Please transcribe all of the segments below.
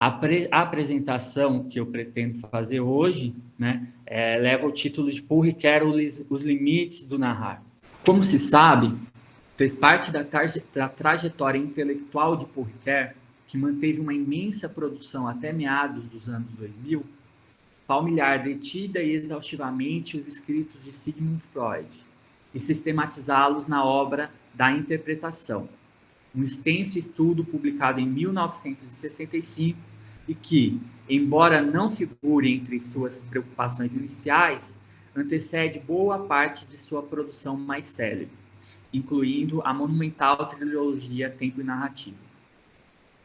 A apresentação que eu pretendo fazer hoje, né, leva o título de Paul Ricoeur, Os Limites do Narrar. Como se sabe, fez parte da trajetória intelectual de Paul Ricoeur, que manteve uma imensa produção até meados dos anos 2000, palmilhar detida e exaustivamente os escritos de Sigmund Freud e sistematizá-los na obra da interpretação, um extenso estudo publicado em 1965 e que, embora não figure entre suas preocupações iniciais, antecede boa parte de sua produção mais célebre, incluindo a monumental trilogia Tempo e Narrativa.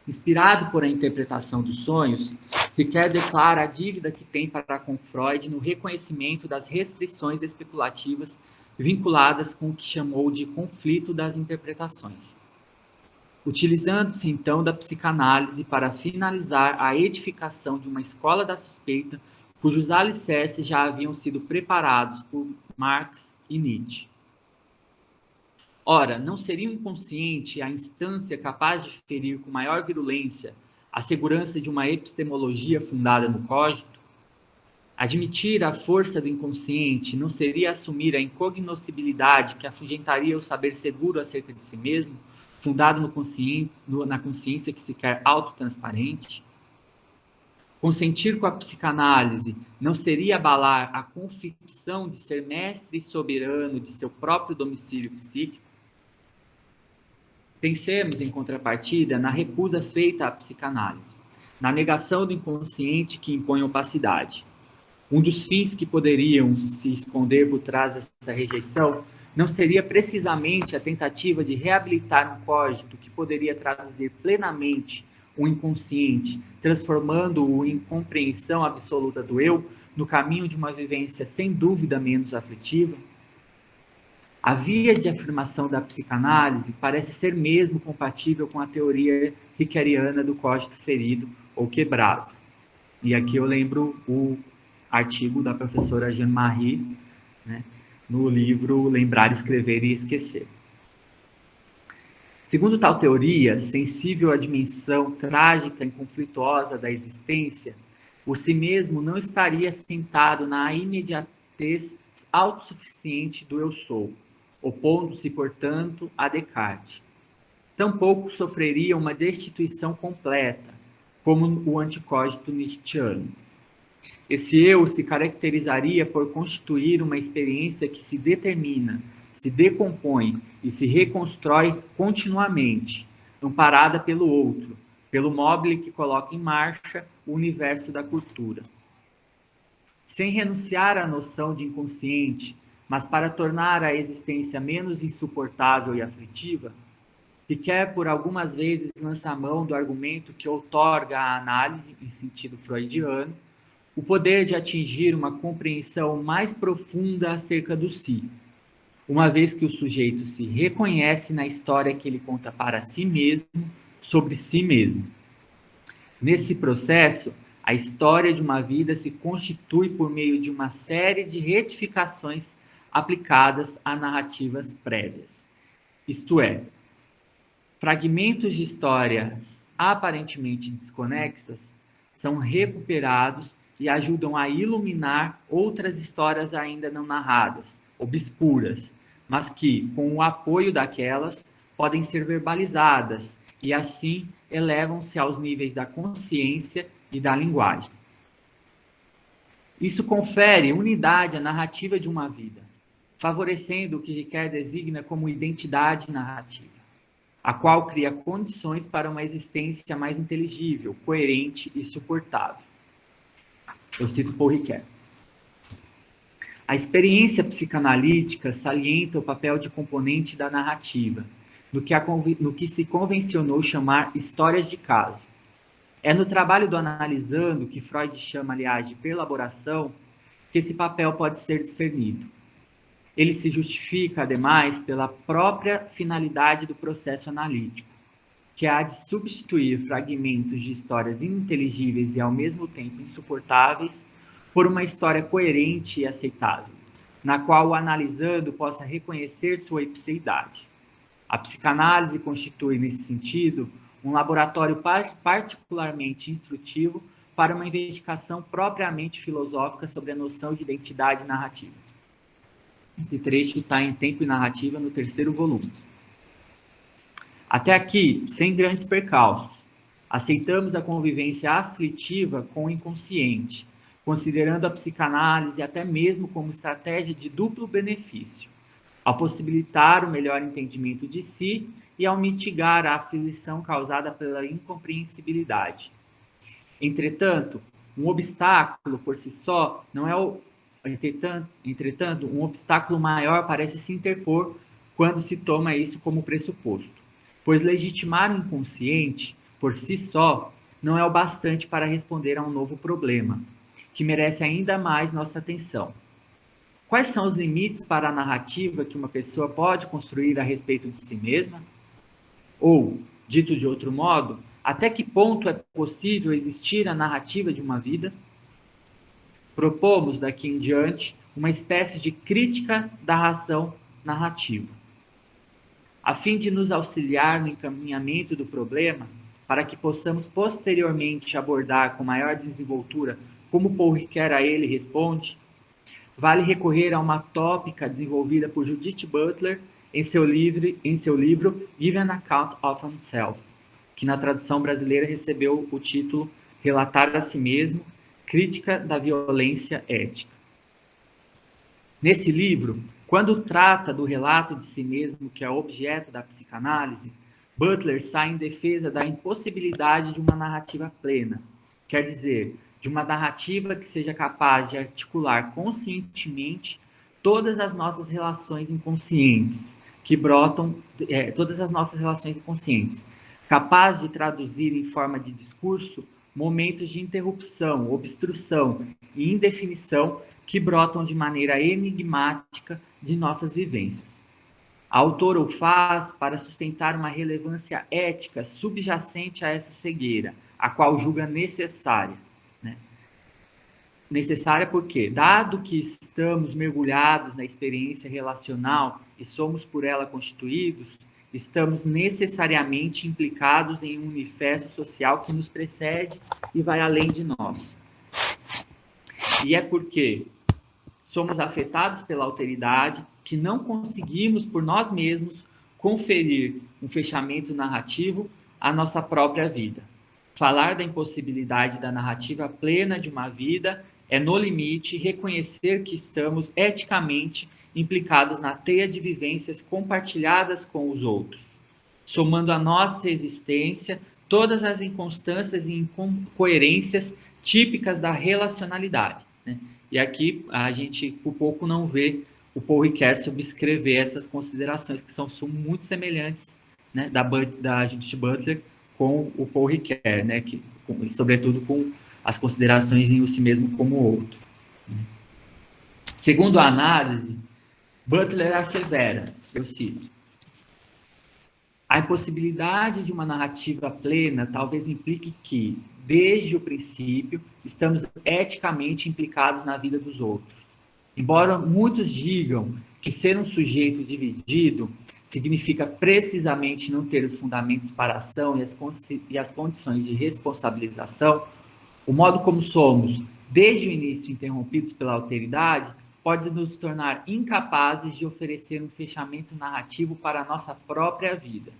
Inspirado por a interpretação dos sonhos, Ricoeur declara a dívida que tem para com Freud no reconhecimento das restrições especulativas vinculadas com o que chamou de conflito das interpretações, utilizando-se então da psicanálise para finalizar a edificação de uma escola da suspeita cujos alicerces já haviam sido preparados por Marx e Nietzsche. Ora, não seria o inconsciente a instância capaz de ferir com maior virulência a segurança de uma epistemologia fundada no cogito? Admitir a força do inconsciente não seria assumir a incognoscibilidade que afugentaria o saber seguro acerca de si mesmo, fundado na consciência que se quer autotransparente? Consentir com a psicanálise não seria abalar a convicção de ser mestre e soberano de seu próprio domicílio psíquico? Pensemos, em contrapartida, na recusa feita à psicanálise, na negação do inconsciente que impõe opacidade. Um dos fins que poderiam se esconder por trás dessa rejeição não seria precisamente a tentativa de reabilitar um cogito que poderia traduzir plenamente o inconsciente, transformando-o em compreensão absoluta do eu, no caminho de uma vivência sem dúvida menos aflitiva? A via de afirmação da psicanálise parece ser mesmo compatível com a teoria ricoeuriana do cogito ferido ou quebrado. E aqui eu lembro o artigo da professora Jeanne-Marie, né, no livro Lembrar, Escrever e Esquecer. Segundo tal teoria, sensível à dimensão trágica e conflituosa da existência, o si mesmo não estaria assentado na imediatez autossuficiente do eu sou, opondo-se, portanto, a Descartes. Tampouco sofreria uma destituição completa, como o anticógito nietzschiano. Esse eu se caracterizaria por constituir uma experiência que se determina, se decompõe e se reconstrói continuamente, amparada pelo outro, pelo mobile que coloca em marcha o universo da cultura. Sem renunciar à noção de inconsciente, mas para tornar a existência menos insuportável e aflitiva, Ricoeur por algumas vezes lança a mão do argumento que outorga à análise, em sentido freudiano, o poder de atingir uma compreensão mais profunda acerca do si, uma vez que o sujeito se reconhece na história que ele conta para si mesmo, sobre si mesmo. Nesse processo, a história de uma vida se constitui por meio de uma série de retificações aplicadas a narrativas prévias. Isto é, fragmentos de histórias aparentemente desconexas são recuperados e ajudam a iluminar outras histórias ainda não narradas, obscuras, mas que, com o apoio daquelas, podem ser verbalizadas e, assim, elevam-se aos níveis da consciência e da linguagem. Isso confere unidade à narrativa de uma vida, favorecendo o que Ricoeur designa como identidade narrativa, a qual cria condições para uma existência mais inteligível, coerente e suportável. Eu cito Paul Ricoeur. A experiência psicanalítica salienta o papel de componente da narrativa, no que se convencionou chamar histórias de caso. É no trabalho do analisando, que Freud chama, aliás, de perlaboração, que esse papel pode ser discernido. Ele se justifica, ademais, pela própria finalidade do processo analítico, que há de substituir fragmentos de histórias ininteligíveis e, ao mesmo tempo, insuportáveis, por uma história coerente e aceitável, na qual o analisando possa reconhecer sua ipseidade. A psicanálise constitui, nesse sentido, um laboratório particularmente instrutivo para uma investigação propriamente filosófica sobre a noção de identidade narrativa. Esse trecho está em Tempo e Narrativa, no 3º volume. Até aqui, sem grandes percalços, aceitamos a convivência aflitiva com o inconsciente, considerando a psicanálise até mesmo como estratégia de duplo benefício, ao possibilitar o melhor entendimento de si e ao mitigar a aflição causada pela incompreensibilidade. Entretanto, um obstáculo por si só não é o... Entretanto, um obstáculo maior parece se interpor quando se toma isso como pressuposto, pois legitimar o inconsciente, por si só, não é o bastante para responder a um novo problema, que merece ainda mais nossa atenção. Quais são os limites para a narrativa que uma pessoa pode construir a respeito de si mesma? Ou, dito de outro modo, até que ponto é possível existir a narrativa de uma vida? Propomos, daqui em diante, uma espécie de crítica da razão narrativa. A fim de nos auxiliar no encaminhamento do problema, para que possamos posteriormente abordar com maior desenvoltura como Paul Ricoeur a ele responde, vale recorrer a uma tópica desenvolvida por Judith Butler em seu livro Give an Account of Oneself, que na tradução brasileira recebeu o título Relatar a si mesmo, Crítica da Violência Ética. Nesse livro, quando trata do relato de si mesmo que é objeto da psicanálise, Butler sai em defesa da impossibilidade de uma narrativa plena, quer dizer, de uma narrativa que seja capaz de articular conscientemente todas as nossas relações inconscientes, todas as nossas relações inconscientes, capaz de traduzir em forma de discurso momentos de interrupção, obstrução e indefinição que brotam de maneira enigmática de nossas vivências. A autora o faz para sustentar uma relevância ética subjacente a essa cegueira, a qual julga necessária. Necessária porque, dado que estamos mergulhados na experiência relacional e somos por ela constituídos, estamos necessariamente implicados em um universo social que nos precede e vai além de nós. E é porque somos afetados pela alteridade que não conseguimos por nós mesmos conferir um fechamento narrativo à nossa própria vida. Falar da impossibilidade da narrativa plena de uma vida é, no limite, reconhecer que estamos eticamente implicados na teia de vivências compartilhadas com os outros, somando à nossa existência todas as inconstâncias e incoerências típicas da relacionalidade. E aqui a gente, por pouco, não vê o Paul Ricoeur subscrever essas considerações que são muito semelhantes, né, da Judith Butler com o Paul Ricoeur, né, sobretudo com as considerações em o si mesmo como outro. Segundo a análise, Butler assevera, eu cito, a impossibilidade de uma narrativa plena talvez implique que, desde o princípio, estamos eticamente implicados na vida dos outros. Embora muitos digam que ser um sujeito dividido significa precisamente não ter os fundamentos para a ação e as condições de responsabilização, o modo como somos, desde o início, interrompidos pela alteridade, pode nos tornar incapazes de oferecer um fechamento narrativo para a nossa própria vida.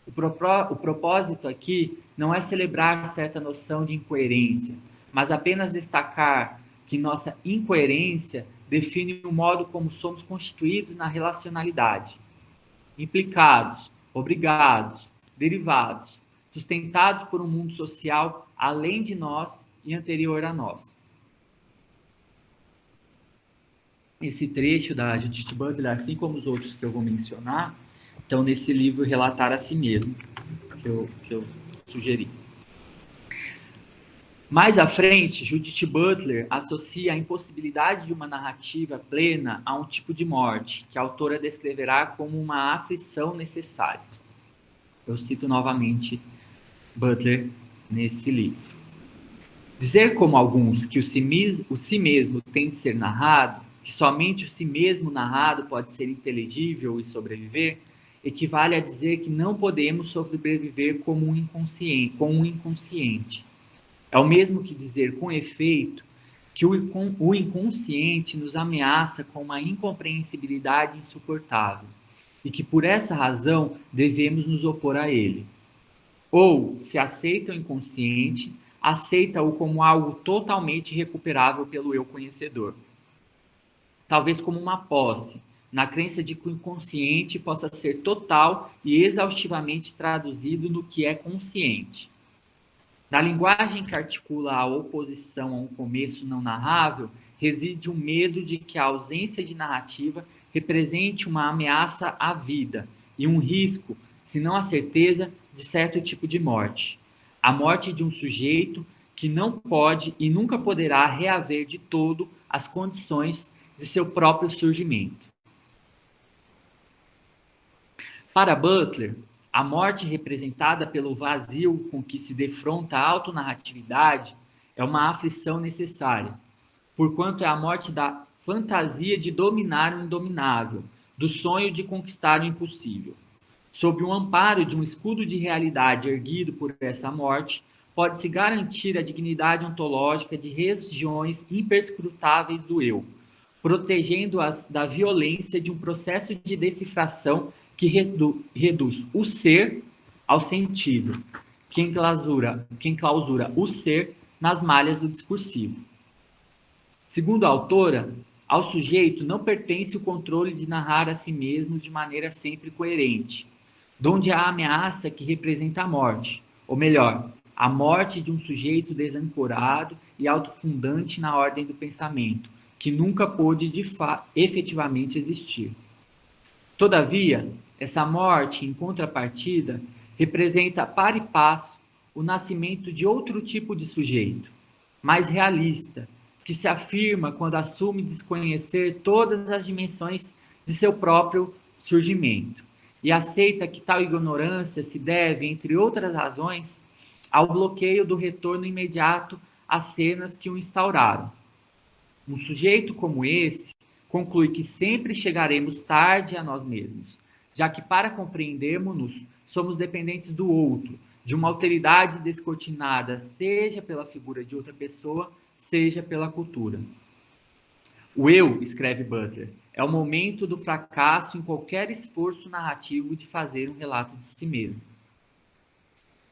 O propósito aqui não é celebrar certa noção de incoerência, mas apenas destacar que nossa incoerência define o modo como somos constituídos na relacionalidade. Implicados, obrigados, derivados, sustentados por um mundo social além de nós e anterior a nós. Esse trecho da Judith Butler, assim como os outros que eu vou mencionar, estão nesse livro Relatar a Si Mesmo, que eu sugeri. Mais à frente, Judith Butler associa a impossibilidade de uma narrativa plena a um tipo de morte, que a autora descreverá como uma aflição necessária. Eu cito novamente Butler nesse livro. Dizer como alguns que o si mesmo tem de ser narrado, que somente o si mesmo narrado pode ser inteligível e sobreviver, equivale a dizer que não podemos sobreviver como um inconsciente, com um inconsciente. É o mesmo que dizer, com efeito, que o inconsciente nos ameaça com uma incompreensibilidade insuportável e que, por essa razão, devemos nos opor a ele. Ou, se aceita o inconsciente, aceita-o como algo totalmente recuperável pelo eu conhecedor. Talvez como uma posse, na crença de que o inconsciente possa ser total e exaustivamente traduzido no que é consciente. Na linguagem que articula a oposição a um começo não narrável, reside o medo de que a ausência de narrativa represente uma ameaça à vida e um risco, se não a certeza, de certo tipo de morte. A morte de um sujeito que não pode e nunca poderá reaver de todo as condições de seu próprio surgimento. Para Butler, a morte representada pelo vazio com que se defronta a autonarratividade é uma aflição necessária, porquanto é a morte da fantasia de dominar o indominável, do sonho de conquistar o impossível. Sob o amparo de um escudo de realidade erguido por essa morte, pode-se garantir a dignidade ontológica de regiões imperscrutáveis do eu, protegendo-as da violência de um processo de decifração que reduz o ser ao sentido, que enclausura o ser nas malhas do discursivo. Segundo a autora, ao sujeito não pertence o controle de narrar a si mesmo de maneira sempre coerente, donde há a ameaça que representa a morte, ou melhor, a morte de um sujeito desancorado e autofundante na ordem do pensamento, que nunca pôde efetivamente existir. Todavia, essa morte, em contrapartida, representa par e passo o nascimento de outro tipo de sujeito, mais realista, que se afirma quando assume desconhecer todas as dimensões de seu próprio surgimento e aceita que tal ignorância se deve, entre outras razões, ao bloqueio do retorno imediato às cenas que o instauraram. Um sujeito como esse conclui que sempre chegaremos tarde a nós mesmos, já que para compreendermos-nos somos dependentes do outro, de uma alteridade descortinada, seja pela figura de outra pessoa, seja pela cultura. O eu, escreve Butler, é o momento do fracasso em qualquer esforço narrativo de fazer um relato de si mesmo,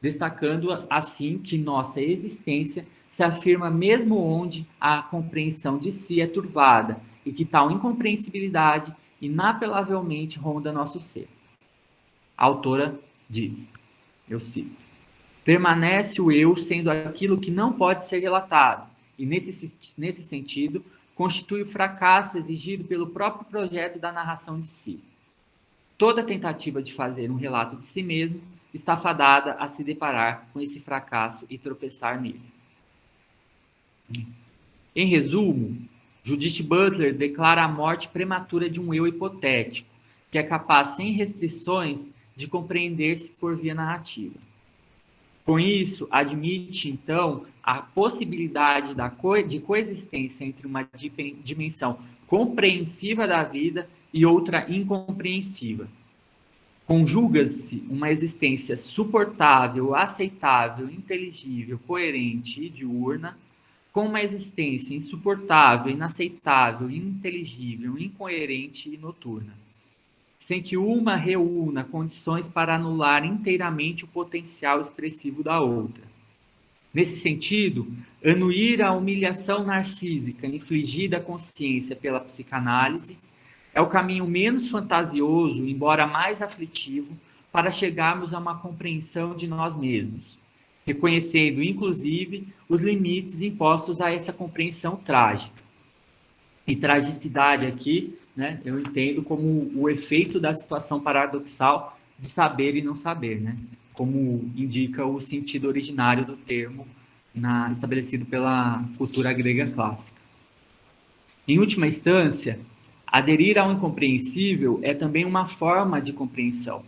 destacando assim que nossa existência se afirma mesmo onde a compreensão de si é turvada e que tal incompreensibilidade inapelavelmente ronda nosso ser. A autora diz, eu cito, permanece o eu sendo aquilo que não pode ser relatado e, nesse sentido, constitui o fracasso exigido pelo próprio projeto da narração de si. Toda tentativa de fazer um relato de si mesmo está fadada a se deparar com esse fracasso e tropeçar nele. Em resumo, Judith Butler declara a morte prematura de um eu hipotético, que é capaz, sem restrições, de compreender-se por via narrativa. Com isso, admite, então, a possibilidade de coexistência entre uma dimensão compreensiva da vida e outra incompreensiva. Conjuga-se uma existência suportável, aceitável, inteligível, coerente e diurna, com uma existência insuportável, inaceitável, ininteligível, incoerente e noturna, sem que uma reúna condições para anular inteiramente o potencial expressivo da outra. Nesse sentido, anuir a humilhação narcísica infligida à consciência pela psicanálise é o caminho menos fantasioso, embora mais aflitivo, para chegarmos a uma compreensão de nós mesmos, reconhecendo, inclusive, os limites impostos a essa compreensão trágica. E tragicidade aqui, né, eu entendo como o efeito da situação paradoxal de saber e não saber, né, como indica o sentido originário do termo estabelecido pela cultura grega clássica. Em última instância, aderir ao incompreensível é também uma forma de compreensão.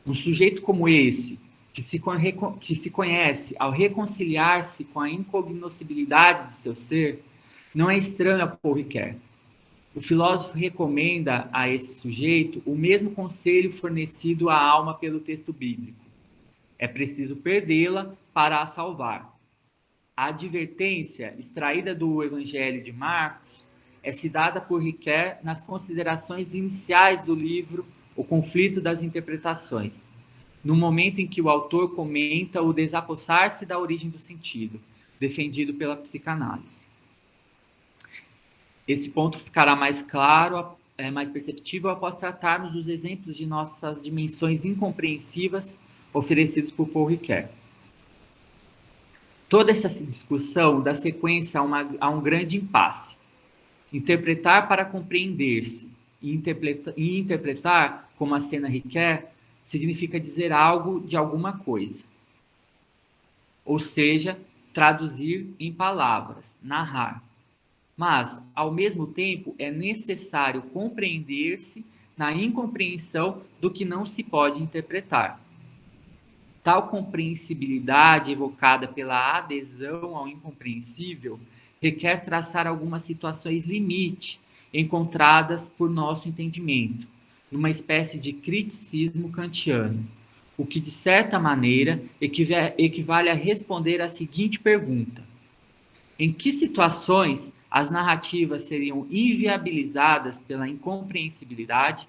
Um sujeito como esse, que se conhece ao reconciliar-se com a incognoscibilidade de seu ser, não é estranho a Paul Ricoeur. o filósofo recomenda a esse sujeito o mesmo conselho fornecido à alma pelo texto bíblico. É preciso perdê-la para a salvar. A advertência extraída do Evangelho de Marcos é citada por Ricoeur nas considerações iniciais do livro O Conflito das Interpretações, no momento em que o autor comenta o desapossar-se da origem do sentido, defendido pela psicanálise. Esse ponto ficará mais claro, mais perceptível após tratarmos dos exemplos de nossas dimensões incompreensivas oferecidos por Paul Ricoeur. Toda essa discussão dá sequência a um grande impasse. Interpretar para compreender-se e interpretar, como a cena requer, significa dizer algo de alguma coisa. Ou seja, traduzir em palavras, narrar. Mas, ao mesmo tempo, é necessário compreender-se na incompreensão do que não se pode interpretar. Tal compreensibilidade evocada pela adesão ao incompreensível requer traçar algumas situações limite encontradas por nosso entendimento, numa espécie de criticismo kantiano, o que, de certa maneira, equivale a responder à seguinte pergunta: em que situações as narrativas seriam inviabilizadas pela incompreensibilidade?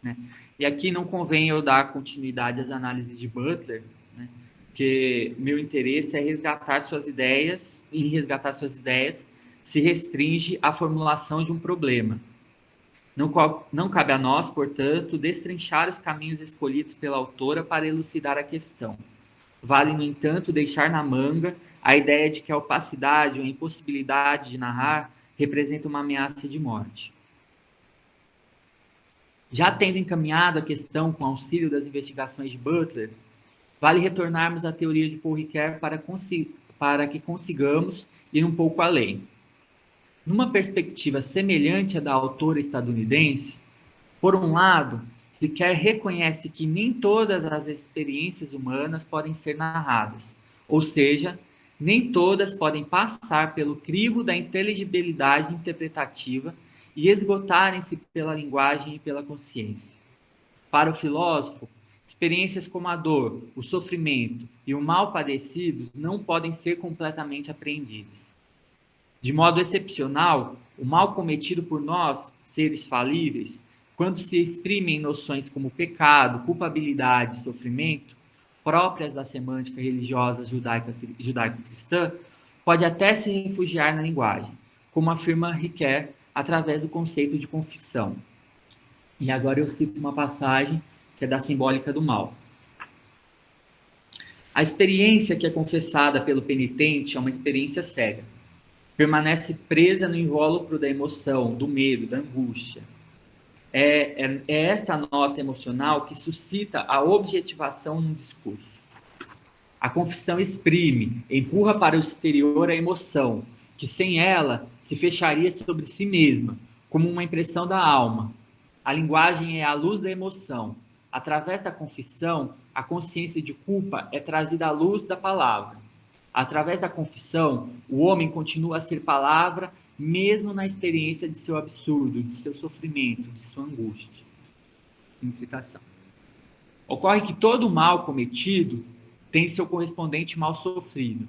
Né? E aqui não convém eu dar continuidade às análises de Butler, né? Porque meu interesse é resgatar suas ideias, e resgatar suas ideias se restringe à formulação de um problema. Não cabe a nós, portanto, destrinchar os caminhos escolhidos pela autora para elucidar a questão. Vale, no entanto, deixar na manga a ideia de que a opacidade ou a impossibilidade de narrar representa uma ameaça de morte. Já tendo encaminhado a questão com auxílio das investigações de Butler, vale retornarmos à teoria de Paul Ricoeur para que consigamos ir um pouco além. Numa perspectiva semelhante à da autora estadunidense, por um lado, Ricoeur reconhece que nem todas as experiências humanas podem ser narradas, ou seja, nem todas podem passar pelo crivo da inteligibilidade interpretativa e esgotarem-se pela linguagem e pela consciência. Para o filósofo, experiências como a dor, o sofrimento e o mal padecidos não podem ser completamente apreendidas. De modo excepcional, o mal cometido por nós, seres falíveis, quando se exprime em noções como pecado, culpabilidade e sofrimento, próprias da semântica religiosa judaico-cristã, pode até se refugiar na linguagem, como afirma Ricoeur através do conceito de confissão. E agora eu cito uma passagem que é da Simbólica do Mal. A experiência que é confessada pelo penitente é uma experiência cega. Permanece presa no invólucro da emoção, do medo, da angústia. É esta nota emocional que suscita a objetivação no discurso. A confissão exprime, empurra para o exterior a emoção, que sem ela se fecharia sobre si mesma, como uma impressão da alma. A linguagem é a luz da emoção. Através da confissão, a consciência de culpa é trazida à luz da palavra. Através da confissão, o homem continua a ser palavra, mesmo na experiência de seu absurdo, de seu sofrimento, de sua angústia. Fim de citação. Ocorre que todo mal cometido tem seu correspondente mal sofrido.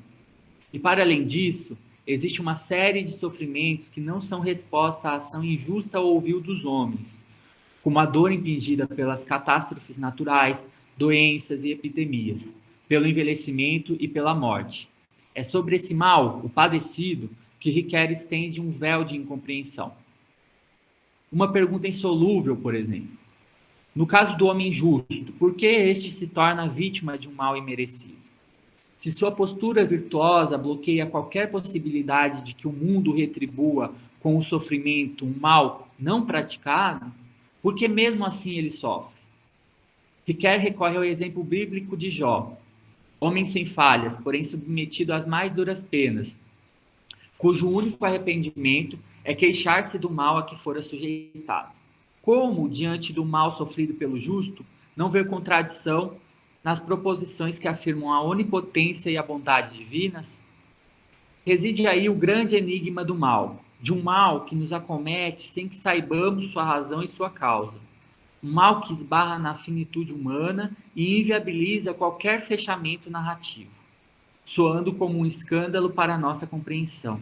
E, para além disso, existe uma série de sofrimentos que não são resposta à ação injusta ou vil dos homens, como a dor impingida pelas catástrofes naturais, doenças e epidemias, pelo envelhecimento e pela morte. É sobre esse mal, o padecido, que Ricoeur estende um véu de incompreensão. Uma pergunta insolúvel, por exemplo. No caso do homem justo, por que este se torna vítima de um mal imerecido? Se sua postura virtuosa bloqueia qualquer possibilidade de que o mundo retribua com o sofrimento um mal não praticado, por que mesmo assim ele sofre? Ricoeur recorre ao exemplo bíblico de Jó, homem sem falhas, porém submetido às mais duras penas, cujo único arrependimento é queixar-se do mal a que fora sujeitado. Como, diante do mal sofrido pelo justo, não ver contradição nas proposições que afirmam a onipotência e a bondade divinas? Reside aí o grande enigma do mal. de um mal que nos acomete sem que saibamos sua razão e sua causa. Um mal que esbarra na finitude humana e inviabiliza qualquer fechamento narrativo, soando como um escândalo para a nossa compreensão.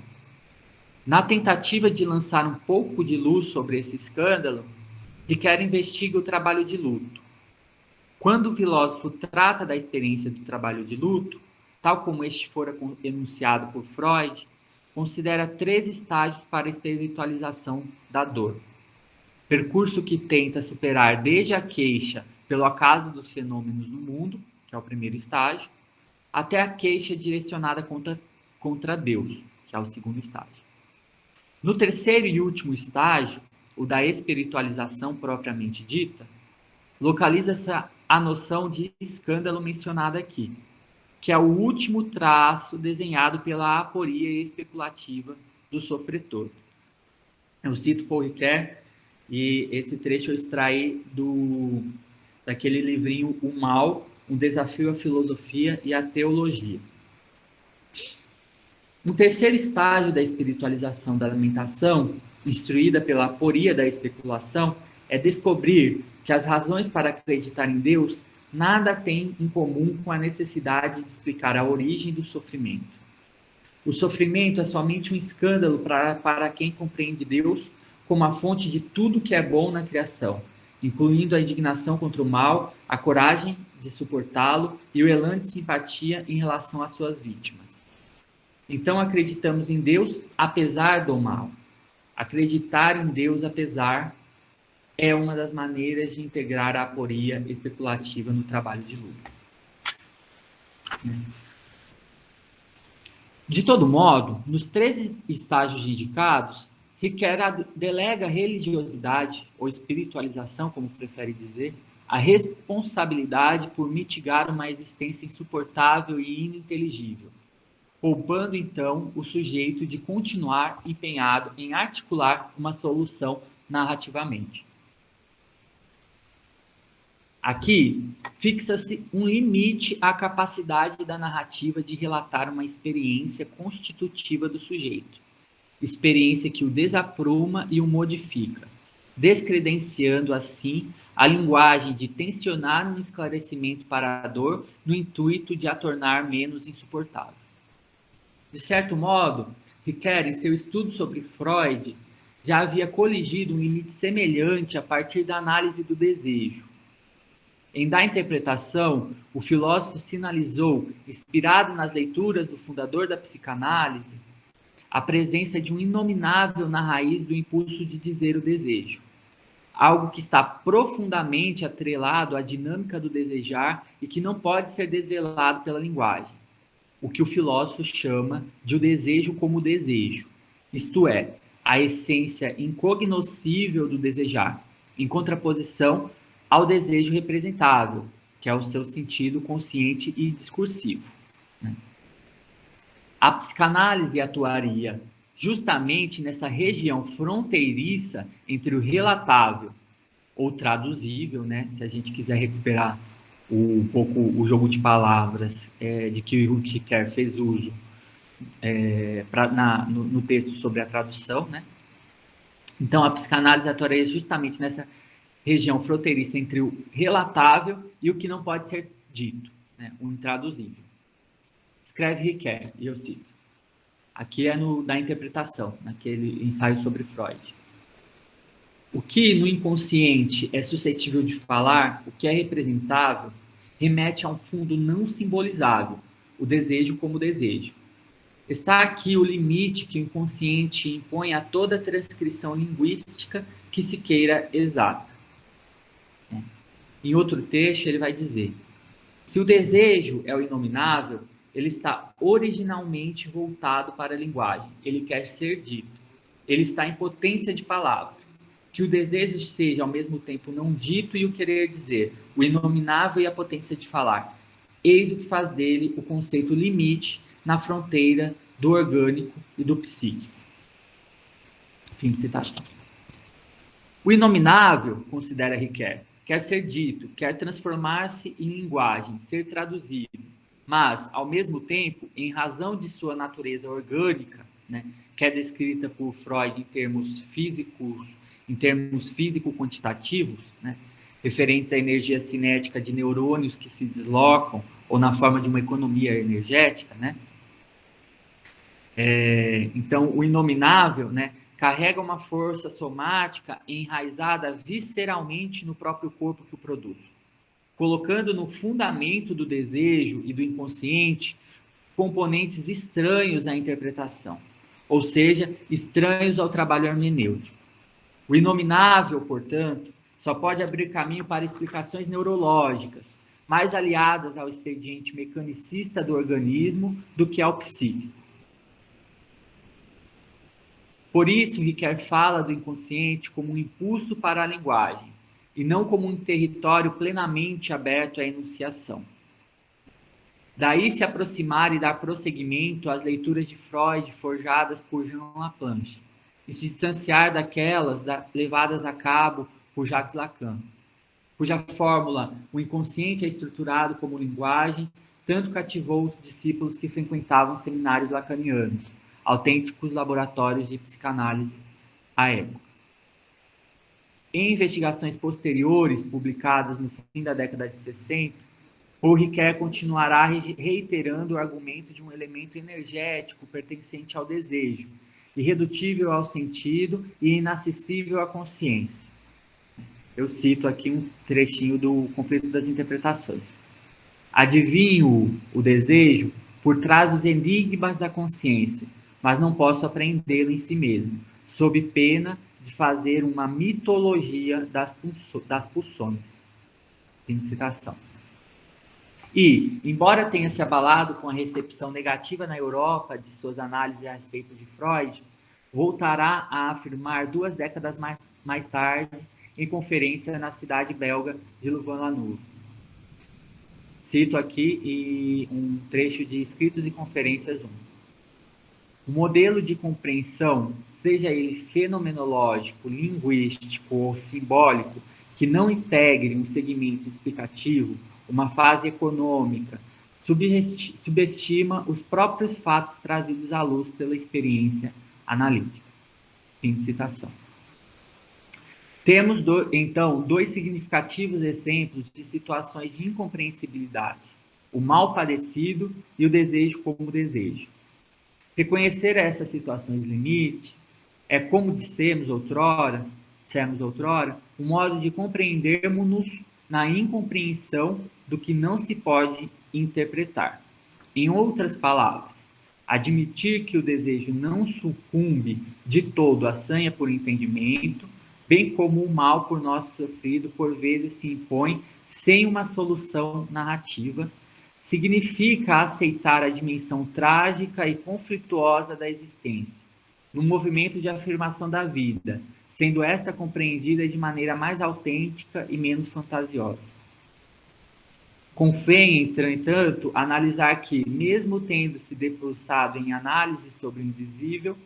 Na tentativa de lançar um pouco de luz sobre esse escândalo, Riquet investiga o trabalho de luto. Quando o filósofo trata da experiência do trabalho de luto, tal como este fora enunciado por Freud, considera 3 estágios para a espiritualização da dor. Percurso que tenta superar desde a queixa pelo acaso dos fenômenos no mundo, que é o primeiro estágio, até a queixa direcionada contra Deus, que é o segundo estágio. No terceiro e último estágio, o da espiritualização propriamente dita, localiza-se a noção de escândalo mencionada aqui, que é o último traço desenhado pela aporia especulativa do sofredor. Eu cito Paul Ricoeur e esse trecho eu extraí daquele livrinho O Mal, um desafio à filosofia e à teologia. Um terceiro estágio da espiritualização da lamentação, instruída pela aporia da especulação, é descobrir que as razões para acreditar em Deus nada têm em comum com a necessidade de explicar a origem do sofrimento. O sofrimento é somente um escândalo para quem compreende Deus como a fonte de tudo que é bom na criação, incluindo a indignação contra o mal, a coragem de suportá-lo e o elan de simpatia em relação às suas vítimas. Então acreditamos em Deus apesar do mal. Acreditar em Deus apesar é uma das maneiras de integrar a aporia especulativa no trabalho de luto. De todo modo, nos 3 estágios indicados, Ricoeur delega à religiosidade, ou espiritualização, como prefere dizer, a responsabilidade por mitigar uma existência insuportável e ininteligível, poupando então o sujeito de continuar empenhado em articular uma solução narrativamente. Aqui, fixa-se um limite à capacidade da narrativa de relatar uma experiência constitutiva do sujeito, experiência que o desapruma e o modifica, descredenciando assim a linguagem de tensionar um esclarecimento para a dor no intuito de a tornar menos insuportável. De certo modo, Ricoeur, em seu estudo sobre Freud, já havia coligido um limite semelhante a partir da análise do desejo. Em Da Interpretação, o filósofo sinalizou, inspirado nas leituras do fundador da psicanálise, a presença de um inominável na raiz do impulso de dizer o desejo, algo que está profundamente atrelado à dinâmica do desejar e que não pode ser desvelado pela linguagem, o que o filósofo chama de o desejo como desejo, isto é, a essência incognoscível do desejar, em contraposição ao desejo representável, que é o seu sentido consciente e discursivo. A psicanálise atuaria justamente nessa região fronteiriça entre o relatável ou traduzível, né, se a gente quiser recuperar um pouco o jogo de palavras de que o Ricoeur fez uso no texto sobre a tradução, né? Então, a psicanálise atuaria justamente nessa região fronteiriça entre o relatável e o que não pode ser dito, né? O intraduzível. Escreve Ricoeur, e eu cito. Aqui é da interpretação, naquele ensaio sobre Freud. O que no inconsciente é suscetível de falar, o que é representável, remete a um fundo não simbolizável, o desejo como desejo. Está aqui o limite que o inconsciente impõe a toda transcrição linguística que se queira exata. Em outro texto, ele vai dizer: se o desejo é o inominável, ele está originalmente voltado para a linguagem, ele quer ser dito, ele está em potência de palavra. Que o desejo seja ao mesmo tempo não dito e o querer dizer, o inominável e a potência de falar. Eis o que faz dele o conceito limite na fronteira do orgânico e do psíquico. Fim de citação. O inominável, considera Ricoeur, quer ser dito, quer transformar-se em linguagem, ser traduzido, mas, ao mesmo tempo, em razão de sua natureza orgânica, né, que é descrita por Freud em termos físico-quantitativos, né, referentes à energia cinética de neurônios que se deslocam, ou na forma de uma economia energética, né? Então, o inominável, né, carrega uma força somática enraizada visceralmente no próprio corpo que o produz, colocando no fundamento do desejo e do inconsciente componentes estranhos à interpretação, ou seja, estranhos ao trabalho hermenêutico. O inominável, portanto, só pode abrir caminho para explicações neurológicas, mais aliadas ao expediente mecanicista do organismo do que ao psíquico. Por isso, Ricoeur fala do inconsciente como um impulso para a linguagem, e não como um território plenamente aberto à enunciação. Daí se aproximar e dar prosseguimento às leituras de Freud forjadas por Jean Laplanche, e se distanciar daquelas levadas a cabo por Jacques Lacan, cuja fórmula, o inconsciente é estruturado como linguagem, tanto cativou os discípulos que frequentavam seminários lacanianos, autênticos laboratórios de psicanálise à época. Em investigações posteriores, publicadas no fim da década de 60, o Ricoeur continuará reiterando o argumento de um elemento energético pertencente ao desejo, irredutível ao sentido e inacessível à consciência. Eu cito aqui um trechinho do Conflito das Interpretações. Adivinho o desejo por trás dos enigmas da consciência, mas não posso apreendê-lo em si mesmo, sob pena de fazer uma mitologia das pulsões. Fim de citação. E, embora tenha se abalado com a recepção negativa na Europa de suas análises a respeito de Freud, voltará a afirmar 2 décadas mais tarde, em conferência na cidade belga de Louvain-la-Neuve. Cito aqui um trecho de Escritos e Conferências 1. O modelo de compreensão, seja ele fenomenológico, linguístico ou simbólico, que não integre um segmento explicativo, uma fase econômica, subestima os próprios fatos trazidos à luz pela experiência analítica. Fim de citação. Temos, então, 2 significativos exemplos de situações de incompreensibilidade: o mal padecido e o desejo como desejo. Reconhecer essas situações limite é, como dissemos outrora, um modo de compreendermos-nos na incompreensão do que não se pode interpretar. Em outras palavras, admitir que o desejo não sucumbe de todo à sanha por entendimento, bem como o mal por nós sofrido por vezes se impõe sem uma solução narrativa, significa aceitar a dimensão trágica e conflituosa da existência, no movimento de afirmação da vida, sendo esta compreendida de maneira mais autêntica e menos fantasiosa. Convém, entretanto, analisar que, mesmo tendo se debruçado em análise sobre o invisível,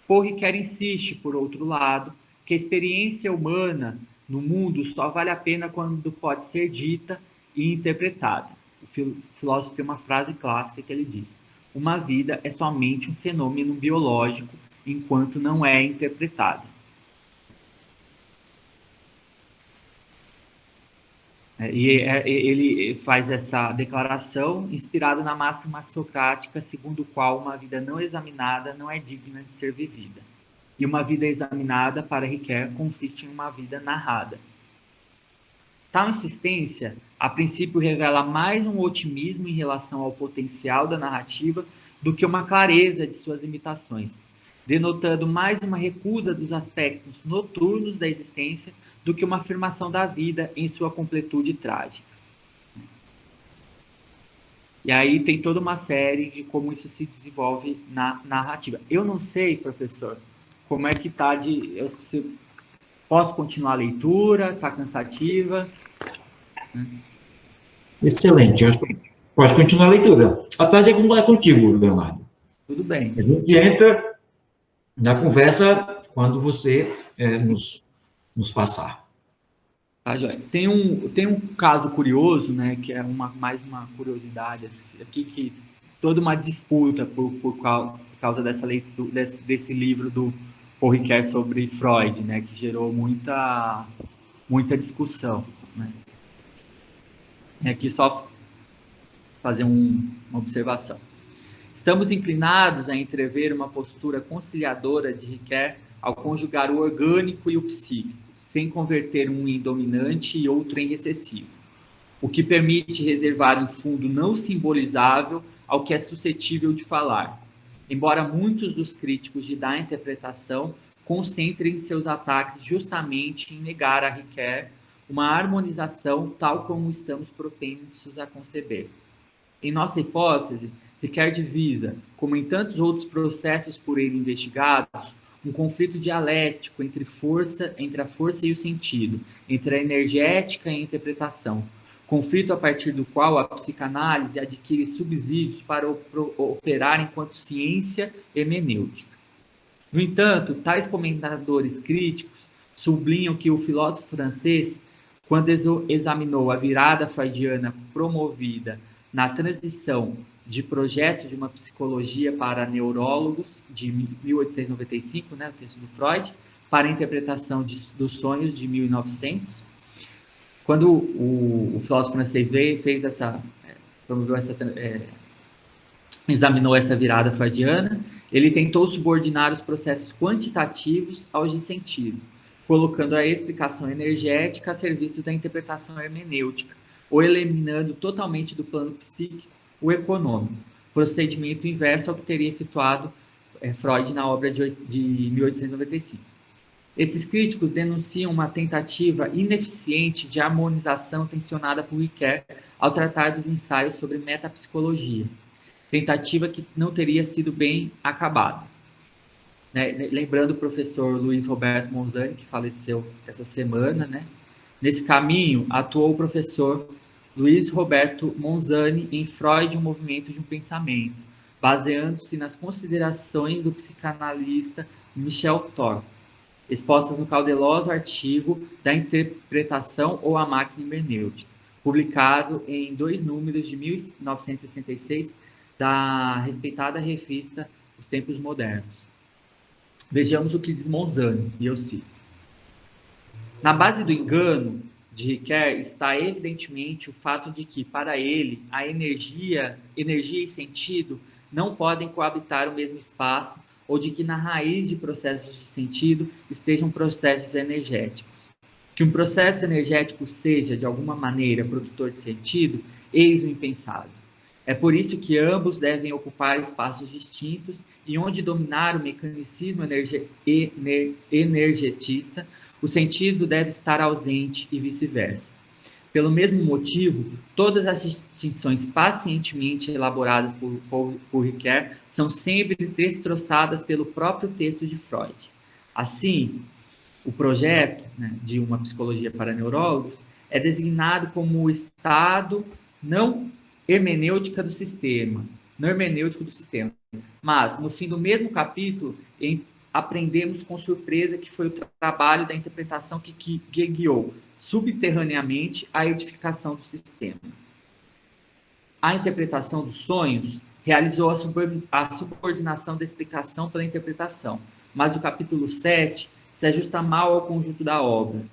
Paul Ricoeur insiste, por outro lado, que a experiência humana no mundo só vale a pena quando pode ser dita e interpretada. O filósofo tem uma frase clássica que ele diz: uma vida é somente um fenômeno biológico enquanto não é interpretado. E ele faz essa declaração inspirado na máxima socrática, segundo o qual uma vida não examinada não é digna de ser vivida. E uma vida examinada, para Ricoeur, consiste em uma vida narrada. Tal insistência, a princípio, revela mais um otimismo em relação ao potencial da narrativa do que uma clareza de suas limitações, denotando mais uma recusa dos aspectos noturnos da existência do que uma afirmação da vida em sua completude trágica. E aí tem toda uma série de como isso se desenvolve na narrativa. Eu não sei, professor, como é que está posso continuar a leitura? Está cansativa? Excelente. Pode continuar a leitura. A tarde é contigo, Leonardo. Tudo bem. A gente entra na conversa quando você nos passar. Tá, joia. Tem um caso curioso, né, que é mais uma curiosidade aqui, que toda uma disputa por causa dessa leitura, desse livro do Paul Ricoeur sobre Freud, né, que gerou muita discussão, né. E aqui só fazer uma observação. Estamos inclinados a entrever uma postura conciliadora de Ricoeur ao conjugar o orgânico e o psíquico, sem converter um em dominante e outro em recessivo, o que permite reservar um fundo não simbolizável ao que é suscetível de falar, embora muitos dos críticos da interpretação concentrem seus ataques justamente em negar a Ricoeur uma harmonização tal como estamos propensos a conceber. Em nossa hipótese, Ricoeur divisa, como em tantos outros processos por ele investigados, um conflito dialético entre a força e o sentido, entre a energética e a interpretação, conflito a partir do qual a psicanálise adquire subsídios para operar enquanto ciência hermenêutica. No entanto, tais comentadores críticos sublinham que o filósofo francês, quando examinou a virada freudiana promovida na transição de projeto de uma psicologia para neurólogos, de 1895, né, o texto do Freud, para a interpretação dos sonhos, de 1900, quando o filósofo francês examinou essa virada freudiana, ele tentou subordinar os processos quantitativos aos de sentido, colocando a explicação energética a serviço da interpretação hermenêutica, ou eliminando totalmente do plano psíquico o econômico, procedimento inverso ao que teria efetuado Freud na obra de 1895. Esses críticos denunciam uma tentativa ineficiente de harmonização tensionada por Ricoeur ao tratar dos ensaios sobre metapsicologia, tentativa que não teria sido bem acabada. Lembrando o professor Luiz Roberto Monzani, que faleceu essa semana, né? Nesse caminho, atuou o professor Luiz Roberto Monzani em Freud, um movimento de um pensamento, baseando-se nas considerações do psicanalista Michel Thor, expostas no cauteloso artigo da interpretação ou a máquina hermenêutica, publicado em 2 números de 1966 da respeitada revista Os Tempos Modernos. Vejamos o que diz Monzani, e eu cito. Na base do engano de Ricoeur está evidentemente o fato de que, para ele, a energia e sentido não podem coabitar o mesmo espaço, ou de que na raiz de processos de sentido estejam processos energéticos. Que um processo energético seja, de alguma maneira, produtor de sentido, eis o impensável. É por isso que ambos devem ocupar espaços distintos e onde dominar o mecanicismo energetista, o sentido deve estar ausente e vice-versa. Pelo mesmo motivo, todas as distinções pacientemente elaboradas por Ricoeur são sempre destroçadas pelo próprio texto de Freud. Assim, o projeto, né, de uma psicologia para neurólogos é designado como o estado não hermenêutico do sistema, mas, no fim do mesmo capítulo, aprendemos com surpresa que foi o trabalho da interpretação que guiou subterraneamente a edificação do sistema. A interpretação dos sonhos realizou a subordinação da explicação pela interpretação, mas o capítulo 7 se ajusta mal ao conjunto da obra.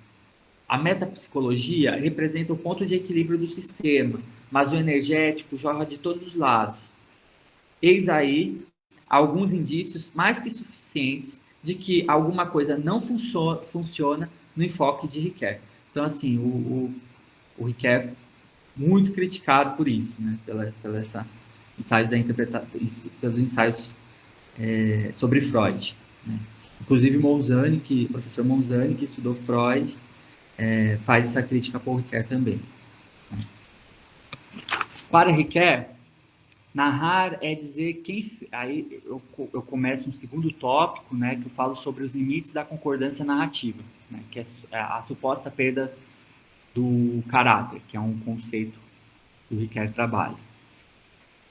A metapsicologia representa o ponto de equilíbrio do sistema, mas o energético jorra de todos os lados. Eis aí alguns indícios mais que suficientes de que alguma coisa não funciona no enfoque de Ricoeur. Então, assim, o Ricoeur muito criticado por isso, né? Pelos ensaios sobre Freud, né? Inclusive o professor Monzani, que estudou Freud, faz essa crítica por Ricoeur também. Né? Para Ricoeur, narrar é dizer quem... Aí eu começo um segundo tópico, né, que eu falo sobre os limites da concordância narrativa, né, que é a suposta perda do caráter, que é um conceito que o Ricoeur trabalha.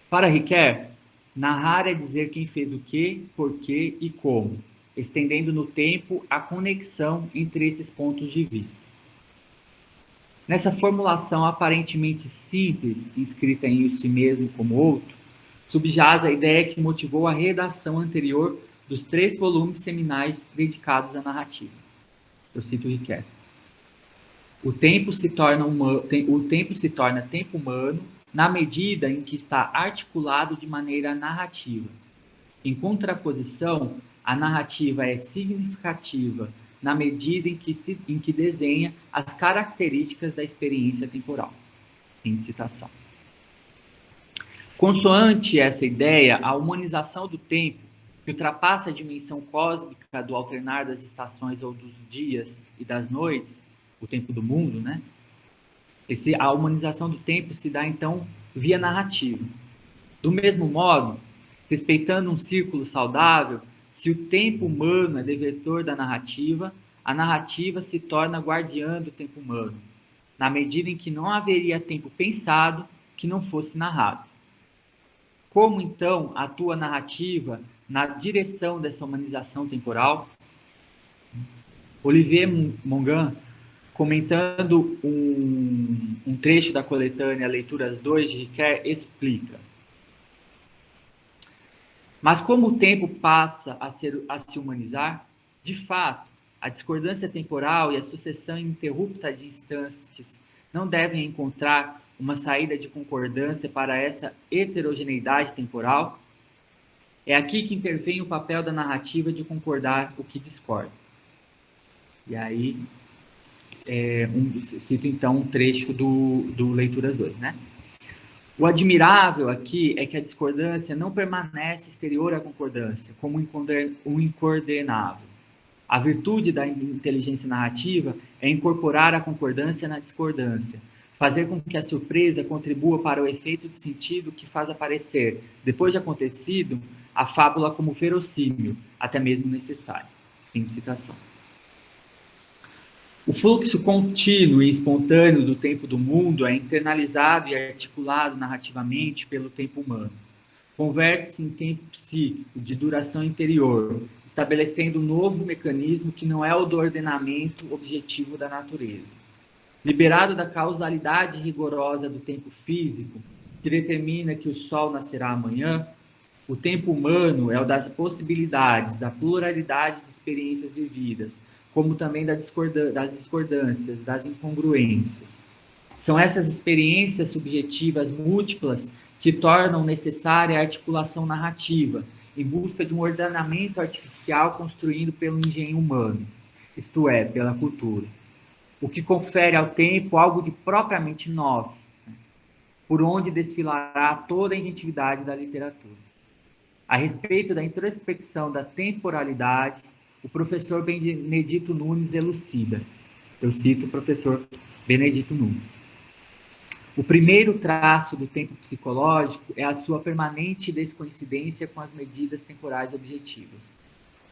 Para Ricoeur, narrar é dizer quem fez o quê, por quê e como, estendendo no tempo a conexão entre esses pontos de vista. Nessa formulação aparentemente simples, inscrita em Si Mesmo como Outro, subjaz a ideia que motivou a redação anterior dos 3 volumes seminais dedicados à narrativa. Eu cito o Riquet. O tempo se torna tempo humano na medida em que está articulado de maneira narrativa. Em contraposição, a narrativa é significativa na medida em que desenha as características da experiência temporal. Fim de citação. Consoante essa ideia, a humanização do tempo, que ultrapassa a dimensão cósmica do alternar das estações ou dos dias e das noites, o tempo do mundo, né? A humanização do tempo se dá, então, via narrativa. Do mesmo modo, respeitando um círculo saudável, se o tempo humano é devedor da narrativa, a narrativa se torna guardiã do tempo humano, na medida em que não haveria tempo pensado que não fosse narrado. Como, então, atua a narrativa na direção dessa humanização temporal? Olivier Mongan, comentando um trecho da coletânea Leituras 2 de Riquet, explica: mas como o tempo passa a se humanizar, de fato, a discordância temporal e a sucessão ininterrupta de instantes não devem encontrar uma saída de concordância para essa heterogeneidade temporal? É aqui que intervém o papel da narrativa de concordar o que discorda. E aí, cito então um trecho do Leituras 2, né? O admirável aqui é que a discordância não permanece exterior à concordância, como um incoordenável. A virtude da inteligência narrativa é incorporar a concordância na discordância, fazer com que a surpresa contribua para o efeito de sentido que faz aparecer, depois de acontecido, a fábula como verossímil, até mesmo necessário. Fim de citação. O fluxo contínuo e espontâneo do tempo do mundo é internalizado e articulado narrativamente pelo tempo humano. Converte-se em tempo psíquico de duração interior, estabelecendo um novo mecanismo que não é o do ordenamento objetivo da natureza. Liberado da causalidade rigorosa do tempo físico, que determina que o sol nascerá amanhã, o tempo humano é o das possibilidades, da pluralidade de experiências vividas, como também das discordâncias, das incongruências. São essas experiências subjetivas múltiplas que tornam necessária a articulação narrativa, em busca de um ordenamento artificial construído pelo engenho humano, isto é, pela cultura, o que confere ao tempo algo de propriamente nosso, por onde desfilará toda a inventividade da literatura. A respeito da introspecção da temporalidade, o professor Benedito Nunes elucida. Eu cito o professor Benedito Nunes. O primeiro traço do tempo psicológico é a sua permanente descoincidência com as medidas temporais objetivas.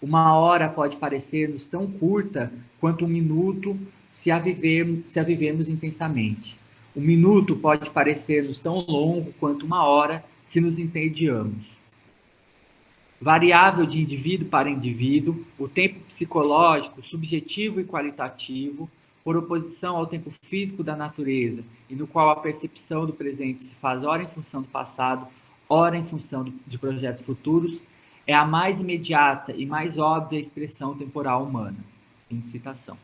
Uma hora pode parecer-nos tão curta quanto um minuto se a vivermos intensamente. Um minuto pode parecer-nos tão longo quanto uma hora se nos entediamos. Variável de indivíduo para indivíduo, o tempo psicológico, subjetivo e qualitativo, por oposição ao tempo físico da natureza, e no qual a percepção do presente se faz ora em função do passado, ora em função de projetos futuros, é a mais imediata e mais óbvia expressão temporal humana. Fim de citação.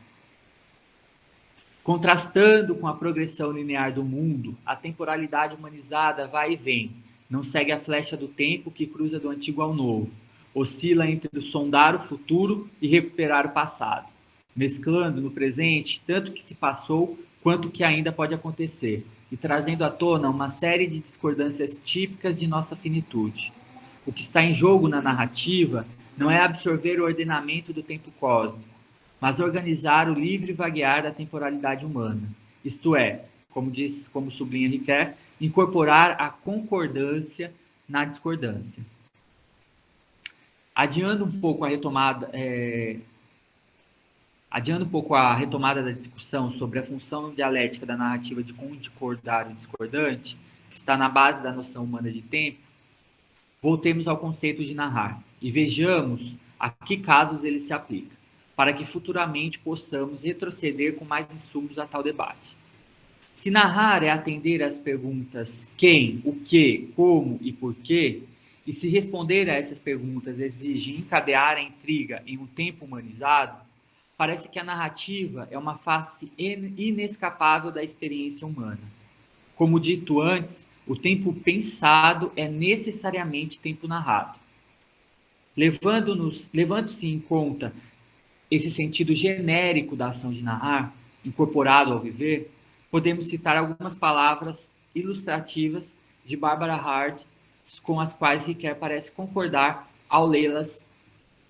Contrastando com a progressão linear do mundo, a temporalidade humanizada vai e vem, não segue a flecha do tempo que cruza do antigo ao novo, oscila entre sondar o futuro e recuperar o passado, mesclando no presente tanto o que se passou quanto o que ainda pode acontecer, e trazendo à tona uma série de discordâncias típicas de nossa finitude. O que está em jogo na narrativa não é absorver o ordenamento do tempo cósmico, mas organizar o livre vaguear da temporalidade humana, isto é, como sublinha Riquet, incorporar a concordância na discordância. Adiando um pouco a retomada da discussão sobre a função dialética da narrativa de concordar o discordante, que está na base da noção humana de tempo, voltemos ao conceito de narrar e vejamos a que casos ele se aplica, para que futuramente possamos retroceder com mais insumos a tal debate. Se narrar é atender às perguntas quem, o que, como e por quê, e se responder a essas perguntas exige encadear a intriga em um tempo humanizado, parece que a narrativa é uma face inescapável da experiência humana. Como dito antes, o tempo pensado é necessariamente tempo narrado. Levando-se em conta esse sentido genérico da ação de narrar, incorporado ao viver, podemos citar algumas palavras ilustrativas de Barbara Hart, com as quais Riquet parece concordar ao lê-las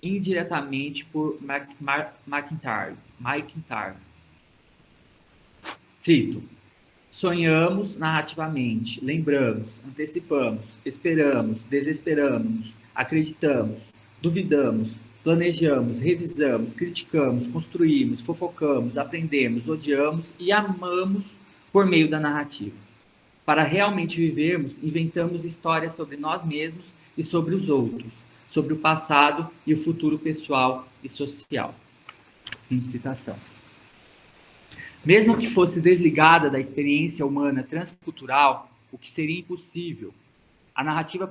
indiretamente por McIntyre. Cito: sonhamos narrativamente, lembramos, antecipamos, esperamos, desesperamos, acreditamos, duvidamos, planejamos, revisamos, criticamos, construímos, fofocamos, aprendemos, odiamos e amamos por meio da narrativa. Para realmente vivermos, inventamos histórias sobre nós mesmos e sobre os outros, sobre o passado e o futuro pessoal e social. Fim de citação. Mesmo que fosse desligada da experiência humana transcultural, o que seria impossível, a narrativa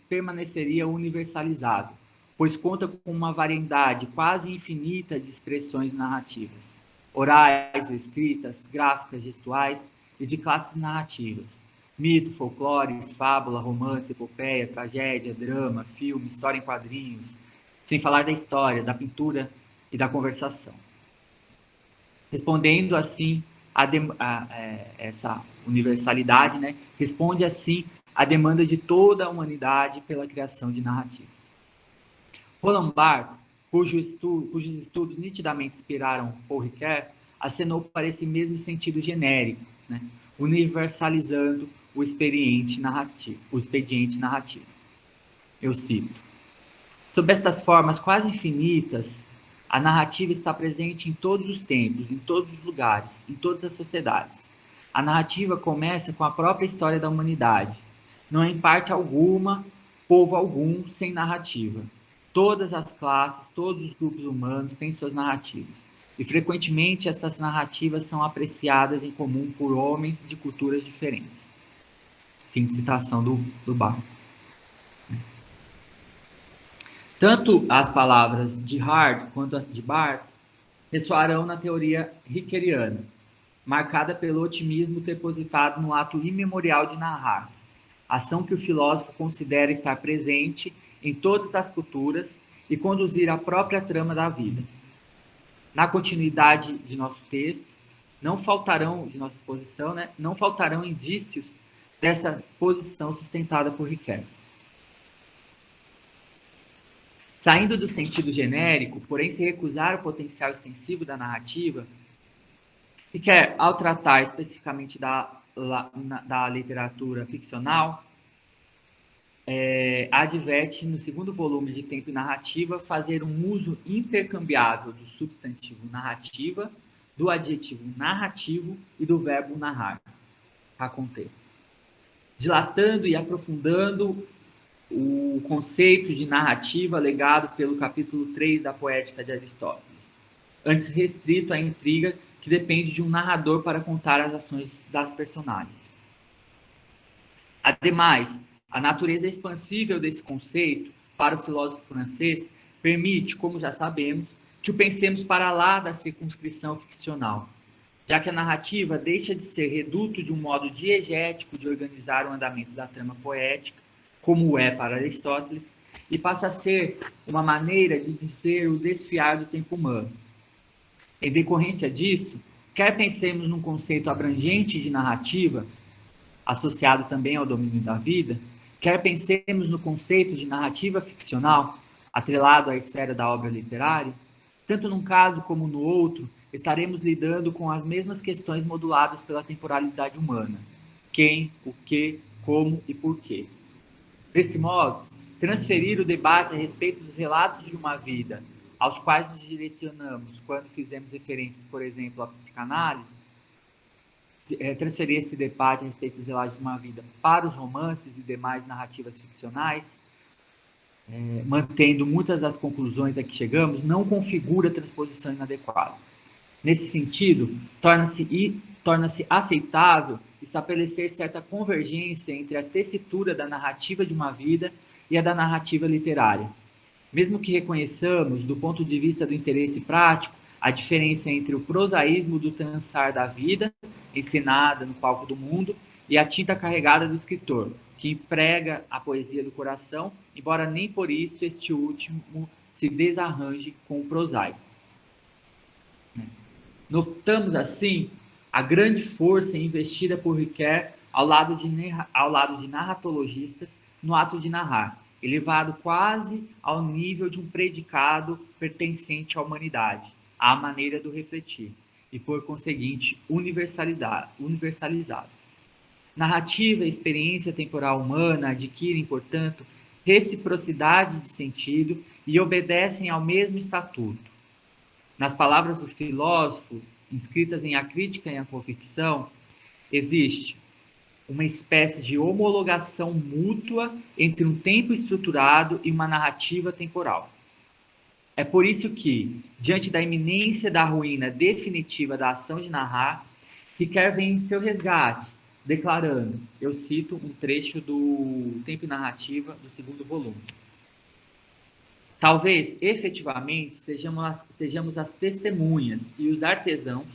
permaneceria universalizável, pois conta com uma variedade quase infinita de expressões narrativas, orais, escritas, gráficas, gestuais e de classes narrativas. Mito, folclore, fábula, romance, epopeia, tragédia, drama, filme, história em quadrinhos, sem falar da história, da pintura e da conversação. Respondendo assim essa universalidade, né, responde assim à demanda de toda a humanidade pela criação de narrativas. Roland Barthes, cujos estudos nitidamente inspiraram Paul Ricoeur, acenou para esse mesmo sentido genérico, né, universalizando o expediente narrativo. Eu cito: sob estas formas quase infinitas, a narrativa está presente em todos os tempos, em todos os lugares, em todas as sociedades. A narrativa começa com a própria história da humanidade. Não há em parte alguma, povo algum, sem narrativa. Todas as classes, todos os grupos humanos têm suas narrativas. E frequentemente estas narrativas são apreciadas em comum por homens de culturas diferentes. Fim de citação do Barthes. Tanto as palavras de Hart quanto as de Barthes ressoarão na teoria riqueriana, marcada pelo otimismo depositado no ato imemorial de narrar, ação que o filósofo considera estar presente em todas as culturas e conduzir a própria trama da vida. Na continuidade de nosso texto, de nossa exposição, né, não faltarão indícios dessa posição sustentada por Ricoeur. Saindo do sentido genérico, porém se recusar o potencial extensivo da narrativa, Ricoeur, ao tratar especificamente da literatura ficcional, adverte no segundo volume de Tempo e Narrativa fazer um uso intercambiável do substantivo narrativa, do adjetivo narrativo e do verbo narrar, raconter, dilatando e aprofundando o conceito de narrativa legado pelo capítulo 3 da Poética de Aristóteles, antes restrito à intriga que depende de um narrador para contar as ações das personagens. Ademais, a natureza expansível desse conceito, para o filósofo francês, permite, como já sabemos, que o pensemos para lá da circunscrição ficcional, já que a narrativa deixa de ser reduto de um modo diegético de organizar o andamento da trama poética, como é para Aristóteles, e passa a ser uma maneira de dizer o desfiar do tempo humano. Em decorrência disso, quer pensemos num conceito abrangente de narrativa, associado também ao domínio da vida, quer pensemos no conceito de narrativa ficcional, atrelado à esfera da obra literária, tanto num caso como no outro, estaremos lidando com as mesmas questões moduladas pela temporalidade humana: quem, o que, como e por quê. Desse modo, transferir o debate a respeito dos relatos de uma vida, aos quais nos direcionamos quando fizemos referências, por exemplo, à psicanálise, transferir esse debate a respeito dos relatos de uma vida para os romances e demais narrativas ficcionais, mantendo muitas das conclusões a que chegamos, não configura transposição inadequada. Nesse sentido, torna-se torna-se aceitável estabelecer certa convergência entre a tessitura da narrativa de uma vida e a da narrativa literária. Mesmo que reconheçamos, do ponto de vista do interesse prático, a diferença entre o prosaísmo do transar da vida, encenada no palco do mundo, e a tinta carregada do escritor, que emprega a poesia do coração, embora nem por isso este último se desarranje com o prosaico. Notamos, assim, a grande força investida por Ricoeur ao lado de narratologistas no ato de narrar, elevado quase ao nível de um predicado pertencente à humanidade, à maneira do refletir, e por conseguinte universalizado. Narrativa e experiência temporal humana adquirem, portanto, reciprocidade de sentido e obedecem ao mesmo estatuto. Nas palavras do filósofo, inscritas em A Crítica e a Convicção, existe uma espécie de homologação mútua entre um tempo estruturado e uma narrativa temporal. É por isso que, diante da iminência da ruína definitiva da ação de narrar, Ricoeur vem em seu resgate, declarando, eu cito um trecho do Tempo e Narrativa do 2º volume. Talvez, efetivamente, sejamos as testemunhas e os artesãos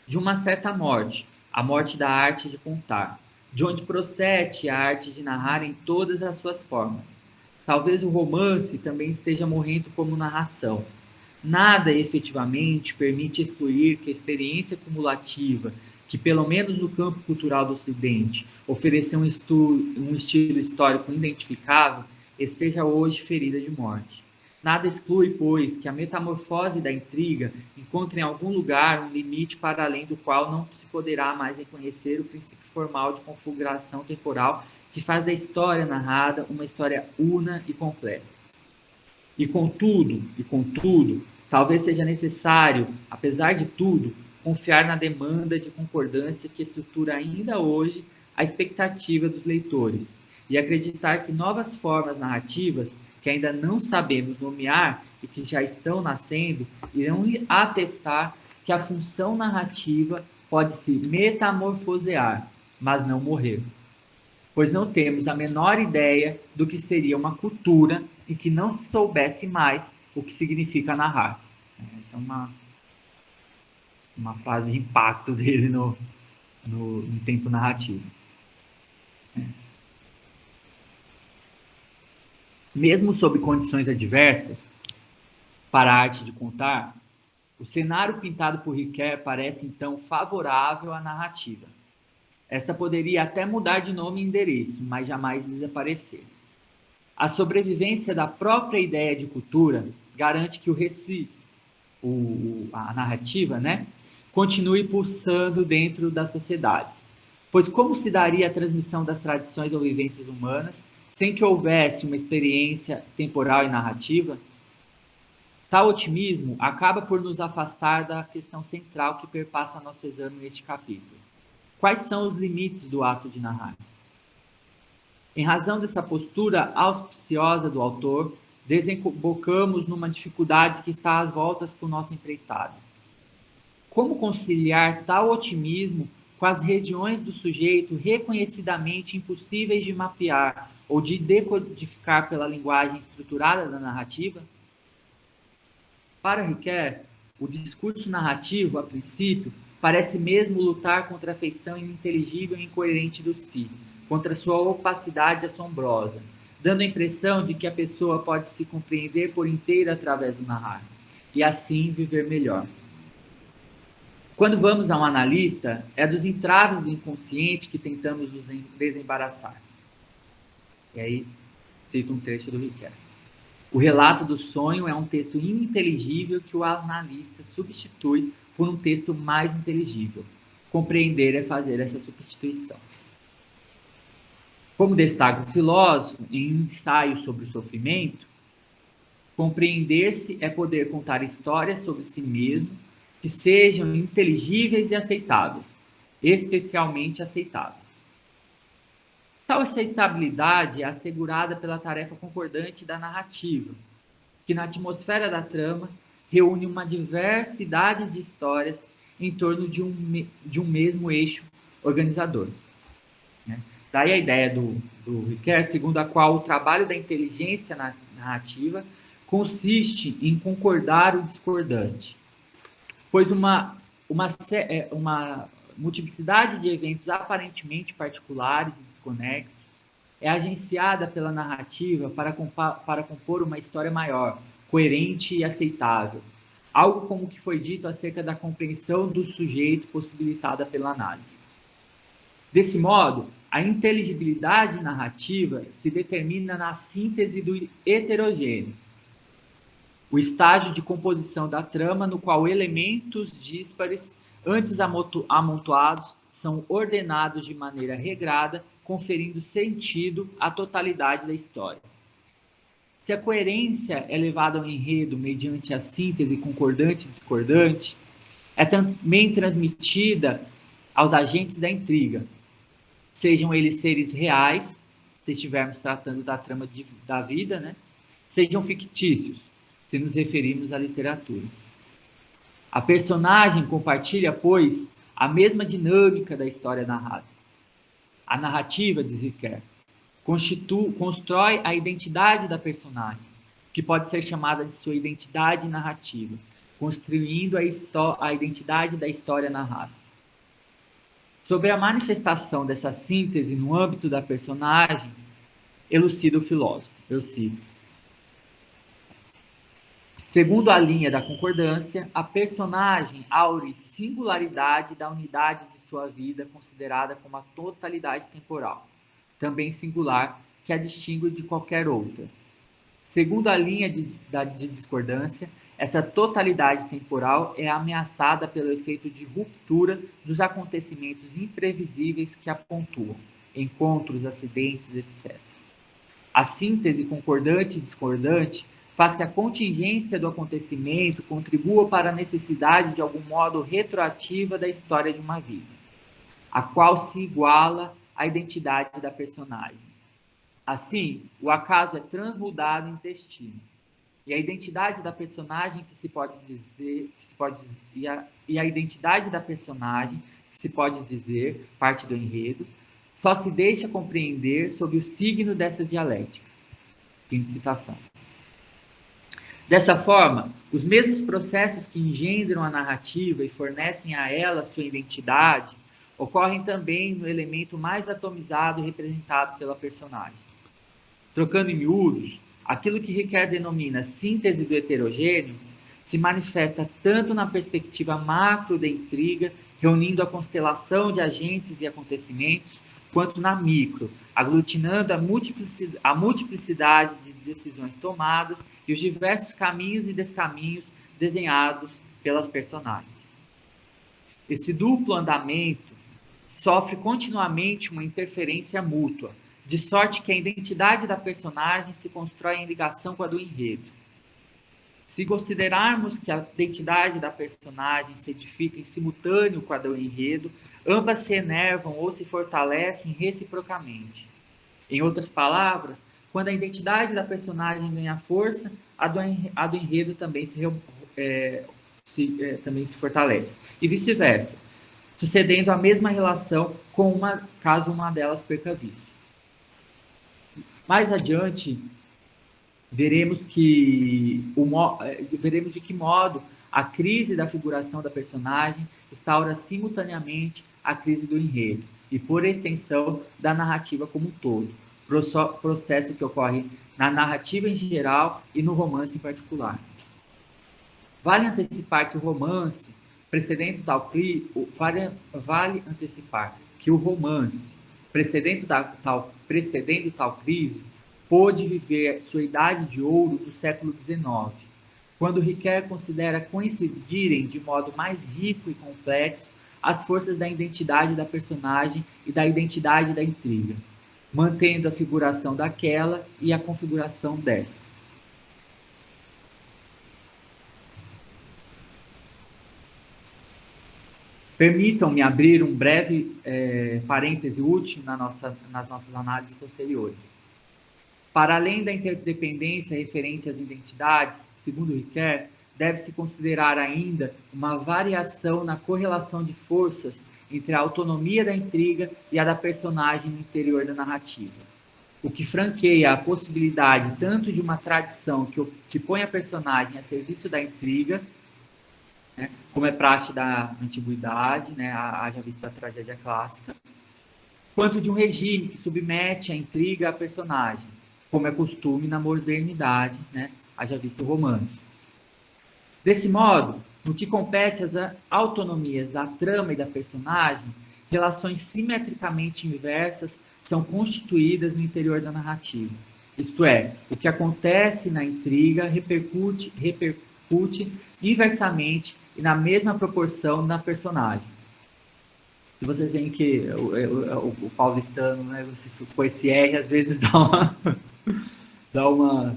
de uma certa morte, a morte da arte de contar, de onde procede a arte de narrar em todas as suas formas. Talvez o romance também esteja morrendo como narração. Nada, efetivamente, permite excluir que a experiência cumulativa, que, pelo menos no campo cultural do Ocidente, ofereceu um estilo histórico identificável, esteja hoje ferida de morte. Nada exclui, pois, que a metamorfose da intriga encontre em algum lugar um limite para além do qual não se poderá mais reconhecer o princípio formal de configuração temporal que faz da história narrada uma história una e completa. E contudo, talvez seja necessário, apesar de tudo, confiar na demanda de concordância que estrutura ainda hoje a expectativa dos leitores e acreditar que novas formas narrativas que ainda não sabemos nomear e que já estão nascendo, irão atestar que a função narrativa pode se metamorfosear, mas não morrer. Pois não temos a menor ideia do que seria uma cultura em que não se soubesse mais o que significa narrar. Essa é uma frase de impacto dele no tempo narrativo. Mesmo sob condições adversas para a arte de contar, o cenário pintado por Ricoeur parece, então, favorável à narrativa. Esta poderia até mudar de nome e endereço, mas jamais desaparecer. A sobrevivência da própria ideia de cultura garante que o recito, a narrativa, continue pulsando dentro das sociedades. Pois como se daria a transmissão das tradições ou vivências humanas sem que houvesse uma experiência temporal e narrativa? Tal otimismo acaba por nos afastar da questão central que perpassa nosso exame neste capítulo. Quais são os limites do ato de narrar? Em razão dessa postura auspiciosa do autor, desembocamos numa dificuldade que está às voltas com nossa empreitada. Como conciliar tal otimismo com as regiões do sujeito reconhecidamente impossíveis de mapear ou de decodificar pela linguagem estruturada da narrativa? Para Ricoeur, o discurso narrativo, a princípio, parece mesmo lutar contra a feição ininteligível e incoerente do si, contra sua opacidade assombrosa, dando a impressão de que a pessoa pode se compreender por inteiro através do narrar, e assim viver melhor. Quando vamos a um analista, é dos entraves do inconsciente que tentamos nos desembaraçar. E aí, cito um trecho do Ricoeur. O relato do sonho é um texto ininteligível que o analista substitui por um texto mais inteligível. Compreender é fazer essa substituição. Como destaca o filósofo em um ensaio sobre o sofrimento, compreender-se é poder contar histórias sobre si mesmo que sejam inteligíveis e aceitáveis, especialmente aceitáveis. Tal aceitabilidade é assegurada pela tarefa concordante da narrativa, que na atmosfera da trama reúne uma diversidade de histórias em torno de um mesmo eixo organizador. Né? Daí a ideia do Ricoeur, segundo a qual o trabalho da inteligência narrativa consiste em concordar o discordante, pois uma multiplicidade de eventos aparentemente particulares e desconexos é agenciada pela narrativa para compor uma história maior, coerente e aceitável. Algo como o que foi dito acerca da compreensão do sujeito possibilitada pela análise. Desse modo, a inteligibilidade narrativa se determina na síntese do heterogêneo, o estágio de composição da trama no qual elementos díspares, antes amontoados, são ordenados de maneira regrada, conferindo sentido à totalidade da história. Se a coerência é levada ao enredo mediante a síntese concordante e discordante, é também transmitida aos agentes da intriga, sejam eles seres reais, se estivermos tratando da trama da vida, né? Sejam fictícios, se nos referirmos à literatura. A personagem compartilha, pois, a mesma dinâmica da história narrada. A narrativa, diz Ricoeur, constrói a identidade da personagem, que pode ser chamada de sua identidade narrativa, construindo a identidade da história narrada. Sobre a manifestação dessa síntese no âmbito da personagem, elucida o filósofo, eu cito. Segundo a linha da concordância, a personagem aure singularidade da unidade de sua vida considerada como a totalidade temporal, também singular, que a distingue de qualquer outra. Segundo a linha de discordância, essa totalidade temporal é ameaçada pelo efeito de ruptura dos acontecimentos imprevisíveis que a pontuam, encontros, acidentes, etc. A síntese concordante e discordante faz que a contingência do acontecimento contribua para a necessidade de algum modo retroativa da história de uma vida, a qual se iguala à identidade da personagem. Assim, o acaso é transmudado em destino. E a identidade da personagem a identidade da personagem, que se pode dizer, parte do enredo, só se deixa compreender sob o signo dessa dialética. Fim de citação. Dessa forma, os mesmos processos que engendram a narrativa e fornecem a ela sua identidade ocorrem também no elemento mais atomizado representado pela personagem. Trocando em miúdos, aquilo que Ricoeur denomina síntese do heterogêneo se manifesta tanto na perspectiva macro da intriga, reunindo a constelação de agentes e acontecimentos, quanto na micro, aglutinando a multiplicidade de decisões tomadas e os diversos caminhos e descaminhos desenhados pelas personagens. Esse duplo andamento sofre continuamente uma interferência mútua, de sorte que a identidade da personagem se constrói em ligação com a do enredo. Se considerarmos que a identidade da personagem se edifica em simultâneo com a do enredo, ambas se enervam ou se fortalecem reciprocamente. Em outras palavras, quando a identidade da personagem ganha força, a do enredo também também se fortalece. E vice-versa, sucedendo a mesma relação caso uma delas perca vício. Mais adiante, veremos de que modo a crise da figuração da personagem instaura simultaneamente a crise do enredo e, por extensão, da narrativa como um todo, processo que ocorre na narrativa em geral e no romance em particular. Vale antecipar que o romance, precedendo tal crise, pôde viver sua idade de ouro do século XIX, quando Ricoeur considera coincidirem de modo mais rico e complexo as forças da identidade da personagem e da identidade da intriga, mantendo a figuração daquela e a configuração desta. Permitam-me abrir um breve parêntese útil nas nossas análises posteriores. Para além da interdependência referente às identidades, segundo Ricoeur, deve-se considerar ainda uma variação na correlação de forças entre a autonomia da intriga e a da personagem no interior da narrativa, o que franqueia a possibilidade tanto de uma tradição que põe a personagem a serviço da intriga, né, como é praxe da antiguidade, né, haja vista a tragédia clássica, quanto de um regime que submete a intriga à personagem, como é costume na modernidade, né, haja visto o romance. Desse modo, no que compete às autonomias da trama e da personagem, relações simetricamente inversas são constituídas no interior da narrativa. Isto é, o que acontece na intriga repercute inversamente e na mesma proporção na personagem. Se vocês veem que o paulistano, né, com esse R, às vezes dá uma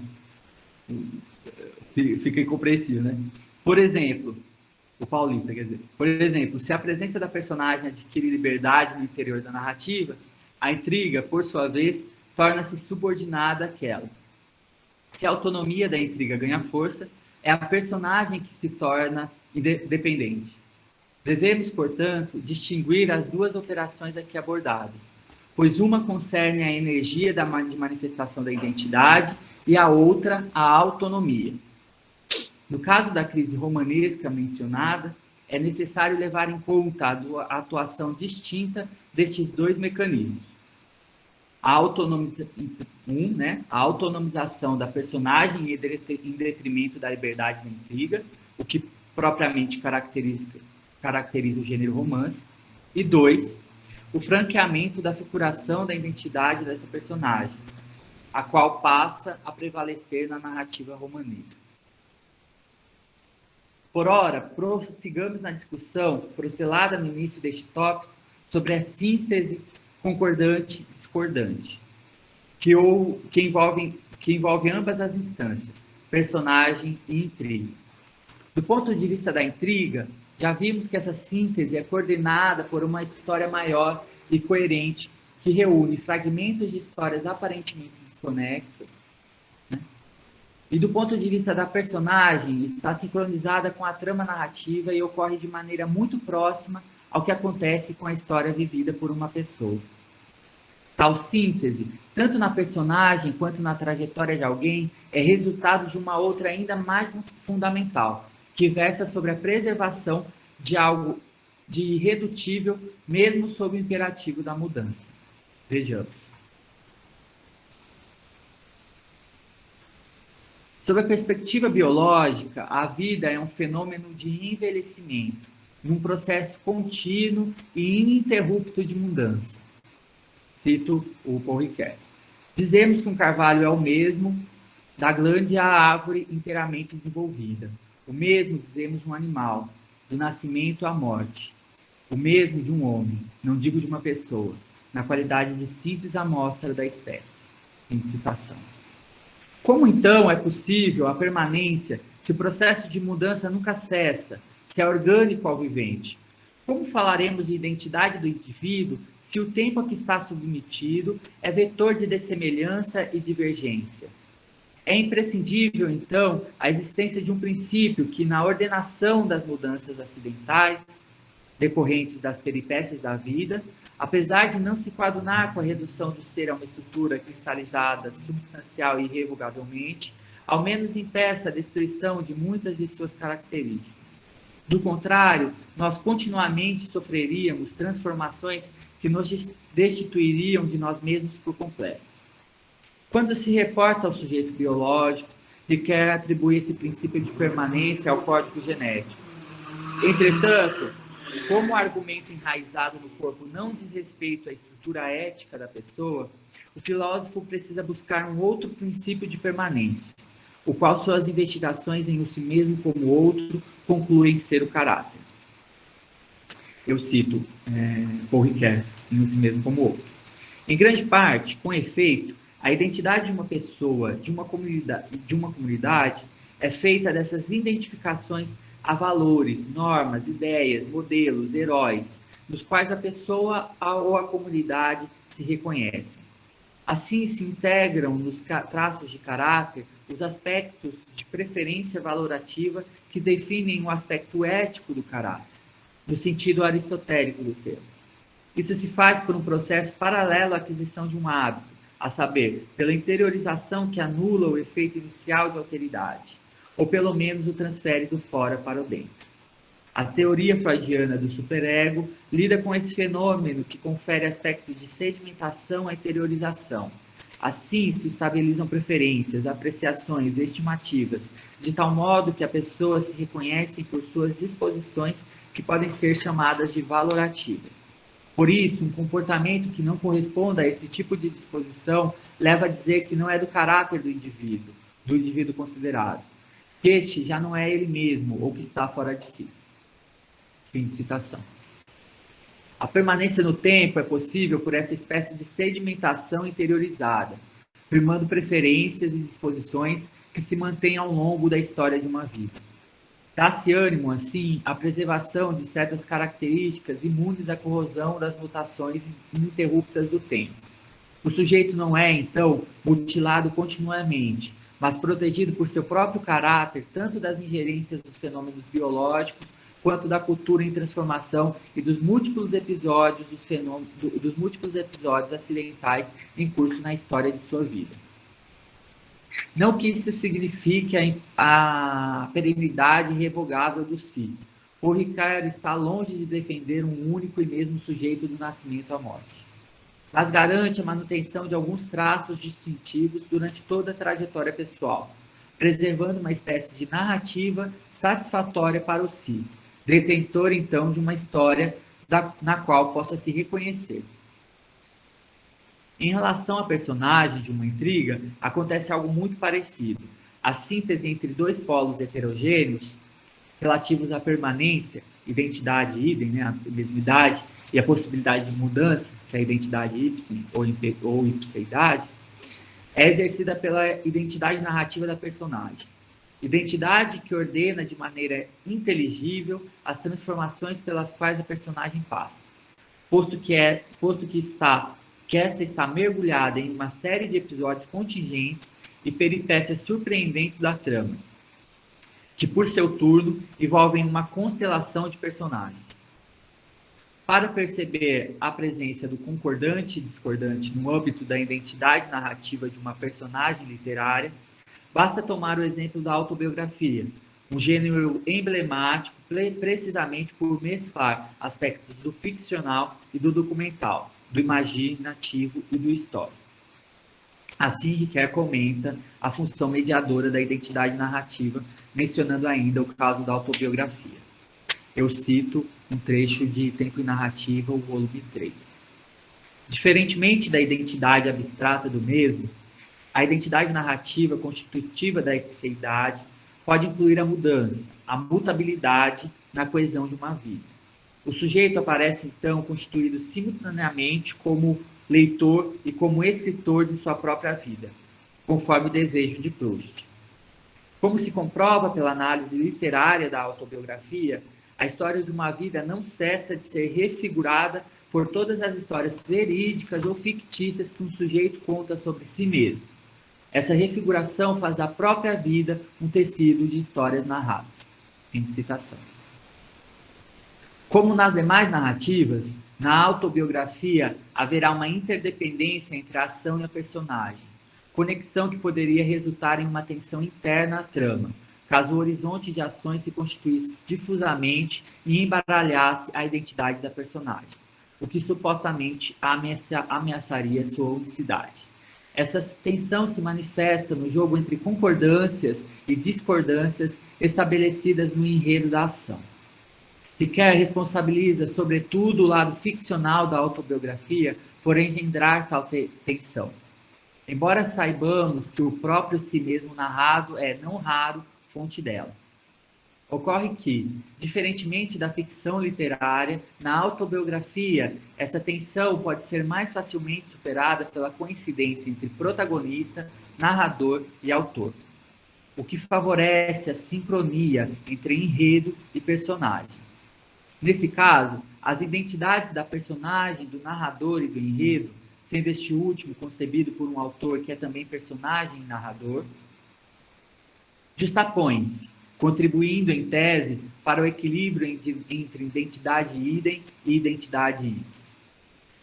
fica incompreensível, né? Por exemplo, o paulista, quer dizer, por exemplo, se a presença da personagem adquire liberdade no interior da narrativa, a intriga, por sua vez, torna-se subordinada àquela. Se a autonomia da intriga ganha força, é a personagem que se torna independente. Devemos, portanto, distinguir as duas operações aqui abordadas, pois uma concerne a energia de manifestação da identidade e a outra a autonomia. No caso da crise romanesca mencionada, é necessário levar em conta a atuação distinta destes dois mecanismos. A autonomização da personagem em detrimento da liberdade da intriga, o que propriamente caracteriza o gênero romance. E 2, o franqueamento da figuração da identidade dessa personagem, a qual passa a prevalecer na narrativa romanesca. Por ora, prossigamos na discussão, protelada no início deste tópico, sobre a síntese concordante e discordante, que envolve ambas as instâncias, personagem e intriga. Do ponto de vista da intriga, já vimos que essa síntese é coordenada por uma história maior e coerente, que reúne fragmentos de histórias aparentemente desconexas, né? E do ponto de vista da personagem, está sincronizada com a trama narrativa e ocorre de maneira muito próxima ao que acontece com a história vivida por uma pessoa. Tal síntese, tanto na personagem quanto na trajetória de alguém, é resultado de uma outra ainda mais fundamental, que versa sobre a preservação de algo de irredutível, mesmo sob o imperativo da mudança. Vejamos. Sob a perspectiva biológica, a vida é um fenômeno de envelhecimento, num processo contínuo e ininterrupto de mudança. Cito o Paul Ricoeur. Dizemos que um carvalho é o mesmo da glande à árvore inteiramente desenvolvida. O mesmo dizemos de um animal, do nascimento à morte. O mesmo de um homem, não digo de uma pessoa, na qualidade de simples amostra da espécie. Em citação. Como então é possível a permanência se o processo de mudança nunca cessa, se é orgânico ao vivente? Como falaremos de identidade do indivíduo se o tempo a que está submetido é vetor de dessemelhança e divergência? É imprescindível, então, a existência de um princípio que, na ordenação das mudanças acidentais, decorrentes das peripécias da vida, apesar de não se coadunar com a redução do ser a uma estrutura cristalizada, substancial e irrevogavelmente, ao menos impeça a destruição de muitas de suas características. Do contrário, nós continuamente sofreríamos transformações que nos destituiriam de nós mesmos por completo. Quando se reporta ao sujeito biológico, requer atribuir esse princípio de permanência ao código genético. Entretanto, como o argumento enraizado no corpo não diz respeito à estrutura ética da pessoa, o filósofo precisa buscar um outro princípio de permanência, o qual suas investigações em si mesmo como outro concluem ser o caráter. Eu cito Paul Ricoeur, em si mesmo como outro. Em grande parte, com efeito, a identidade de uma pessoa, de uma comunidade, é feita dessas identificações a valores, normas, ideias, modelos, heróis, nos quais a pessoa ou a comunidade se reconhecem. Assim, se integram nos traços de caráter os aspectos de preferência valorativa que definem o aspecto ético do caráter, no sentido aristotélico do termo. Isso se faz por um processo paralelo à aquisição de um hábito, a saber, pela interiorização que anula o efeito inicial de alteridade, ou pelo menos o transfere do fora para o dentro. A teoria freudiana do superego lida com esse fenômeno que confere aspecto de sedimentação à interiorização. Assim, se estabilizam preferências, apreciações, estimativas, de tal modo que a pessoa se reconhece por suas disposições que podem ser chamadas de valorativas. Por isso, um comportamento que não corresponda a esse tipo de disposição leva a dizer que não é do caráter do indivíduo considerado, que este já não é ele mesmo ou que está fora de si. Fim de citação. A permanência no tempo é possível por essa espécie de sedimentação interiorizada, primando preferências e disposições que se mantêm ao longo da história de uma vida. Dá-se ânimo, assim, à preservação de certas características imunes à corrosão das mutações ininterruptas do tempo. O sujeito não é, então, mutilado continuamente, mas protegido por seu próprio caráter, tanto das ingerências dos fenômenos biológicos, quanto da cultura em transformação e dos múltiplos episódios acidentais em curso na história de sua vida. Não que isso signifique a perenidade irrevogável do si. O Ricardo está longe de defender um único e mesmo sujeito do nascimento à morte, mas garante a manutenção de alguns traços distintivos durante toda a trajetória pessoal, preservando uma espécie de narrativa satisfatória para o si, detentor, então, de uma história na qual possa se reconhecer. Em relação à personagem de uma intriga, acontece algo muito parecido. A síntese entre dois polos heterogêneos, relativos à permanência, identidade idem, né, a mesmidade, e a possibilidade de mudança, que é a identidade y ou ipseidade, é exercida pela identidade narrativa da personagem. Identidade que ordena de maneira inteligível as transformações pelas quais a personagem passa, posto que esta está mergulhada em uma série de episódios contingentes e peripécias surpreendentes da trama, que, por seu turno, envolvem uma constelação de personagens. Para perceber a presença do concordante e discordante no âmbito da identidade narrativa de uma personagem literária, basta tomar o exemplo da autobiografia, um gênero emblemático precisamente por mesclar aspectos do ficcional e do documental, do imaginativo e do histórico. Assim, Riquet comenta a função mediadora da identidade narrativa, mencionando ainda o caso da autobiografia. Eu cito um trecho de Tempo e Narrativa, o volume 3. Diferentemente da identidade abstrata do mesmo, a identidade narrativa constitutiva da ipseidade pode incluir a mudança, a mutabilidade na coesão de uma vida. O sujeito aparece, então, constituído simultaneamente como leitor e como escritor de sua própria vida, conforme o desejo de Proust. Como se comprova pela análise literária da autobiografia, a história de uma vida não cessa de ser refigurada por todas as histórias verídicas ou fictícias que um sujeito conta sobre si mesmo. Essa refiguração faz da própria vida um tecido de histórias narradas. Fim de citação. Como nas demais narrativas, na autobiografia haverá uma interdependência entre a ação e a personagem, conexão que poderia resultar em uma tensão interna à trama, caso o horizonte de ações se constituísse difusamente e embaralhasse a identidade da personagem, o que supostamente ameaçaria sua unicidade. Essa tensão se manifesta no jogo entre concordâncias e discordâncias estabelecidas no enredo da ação. Riquet responsabiliza, sobretudo, o lado ficcional da autobiografia por engendrar tal tensão. Embora saibamos que o próprio si mesmo narrado é, não raro, fonte dela. Ocorre que, diferentemente da ficção literária, na autobiografia, essa tensão pode ser mais facilmente superada pela coincidência entre protagonista, narrador e autor, o que favorece a sincronia entre enredo e personagem. Nesse caso, as identidades da personagem, do narrador e do enredo sendo este último concebido por um autor que é também personagem e narrador, justapõe-se, contribuindo em tese para o equilíbrio entre identidade idem e identidade ipse.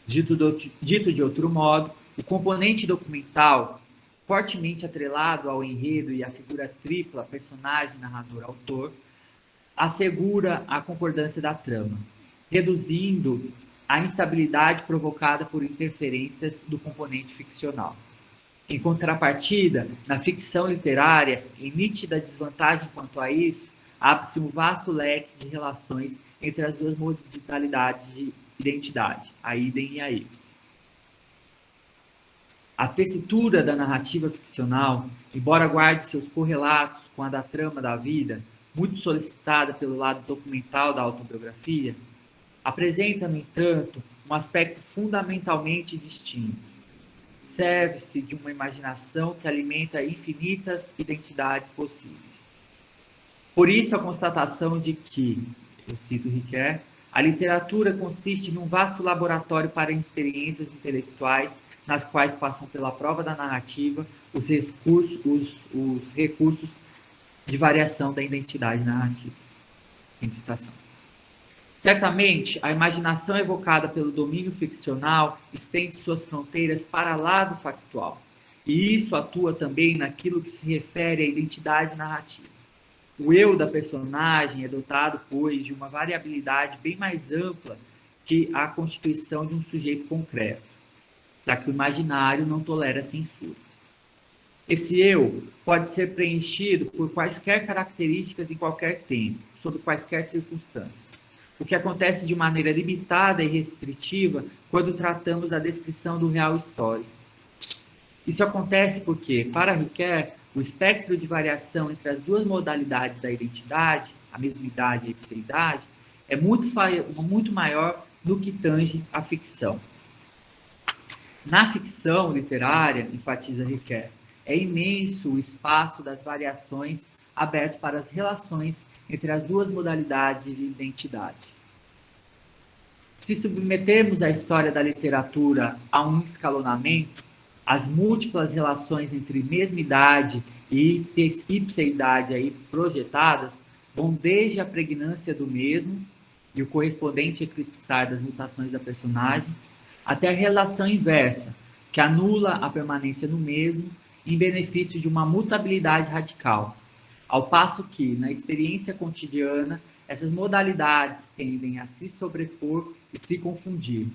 Dito de outro modo, o componente documental, fortemente atrelado ao enredo e à figura tripla, personagem, narrador, autor, assegura a concordância da trama, reduzindo a instabilidade provocada por interferências do componente ficcional. Em contrapartida, na ficção literária, em nítida desvantagem quanto a isso, abre-se um vasto leque de relações entre as duas modalidades de identidade, a idem e a ipse. A tessitura da narrativa ficcional, embora guarde seus correlatos com a da trama da vida, muito solicitada pelo lado documental da autobiografia, apresenta, no entanto, um aspecto fundamentalmente distinto. Serve-se de uma imaginação que alimenta infinitas identidades possíveis. Por isso, a constatação de que, eu cito Ricoeur, a literatura consiste num vasto laboratório para experiências intelectuais nas quais passam pela prova da narrativa os recursos de variação da identidade narrativa. Em citação. Certamente, a imaginação evocada pelo domínio ficcional estende suas fronteiras para lá do factual, e isso atua também naquilo que se refere à identidade narrativa. O eu da personagem é dotado, pois, de uma variabilidade bem mais ampla que a constituição de um sujeito concreto, já que o imaginário não tolera censura. Esse eu pode ser preenchido por quaisquer características em qualquer tempo, sob quaisquer circunstâncias, o que acontece de maneira limitada e restritiva quando tratamos da descrição do real histórico. Isso acontece porque, para Ricoeur, o espectro de variação entre as duas modalidades da identidade, a mesmidade e a ipseidade, é muito maior no que tange à ficção. Na ficção literária, enfatiza Ricoeur, é imenso o espaço das variações aberto para as relações entre as duas modalidades de identidade. Se submetermos a história da literatura a um escalonamento, as múltiplas relações entre mesmidade e ipseidade aí projetadas vão desde a pregnância do mesmo e o correspondente eclipsar das mutações da personagem, até a relação inversa, que anula a permanência no mesmo em benefício de uma mutabilidade radical, ao passo que, na experiência cotidiana, essas modalidades tendem a se sobrepor e se confundir.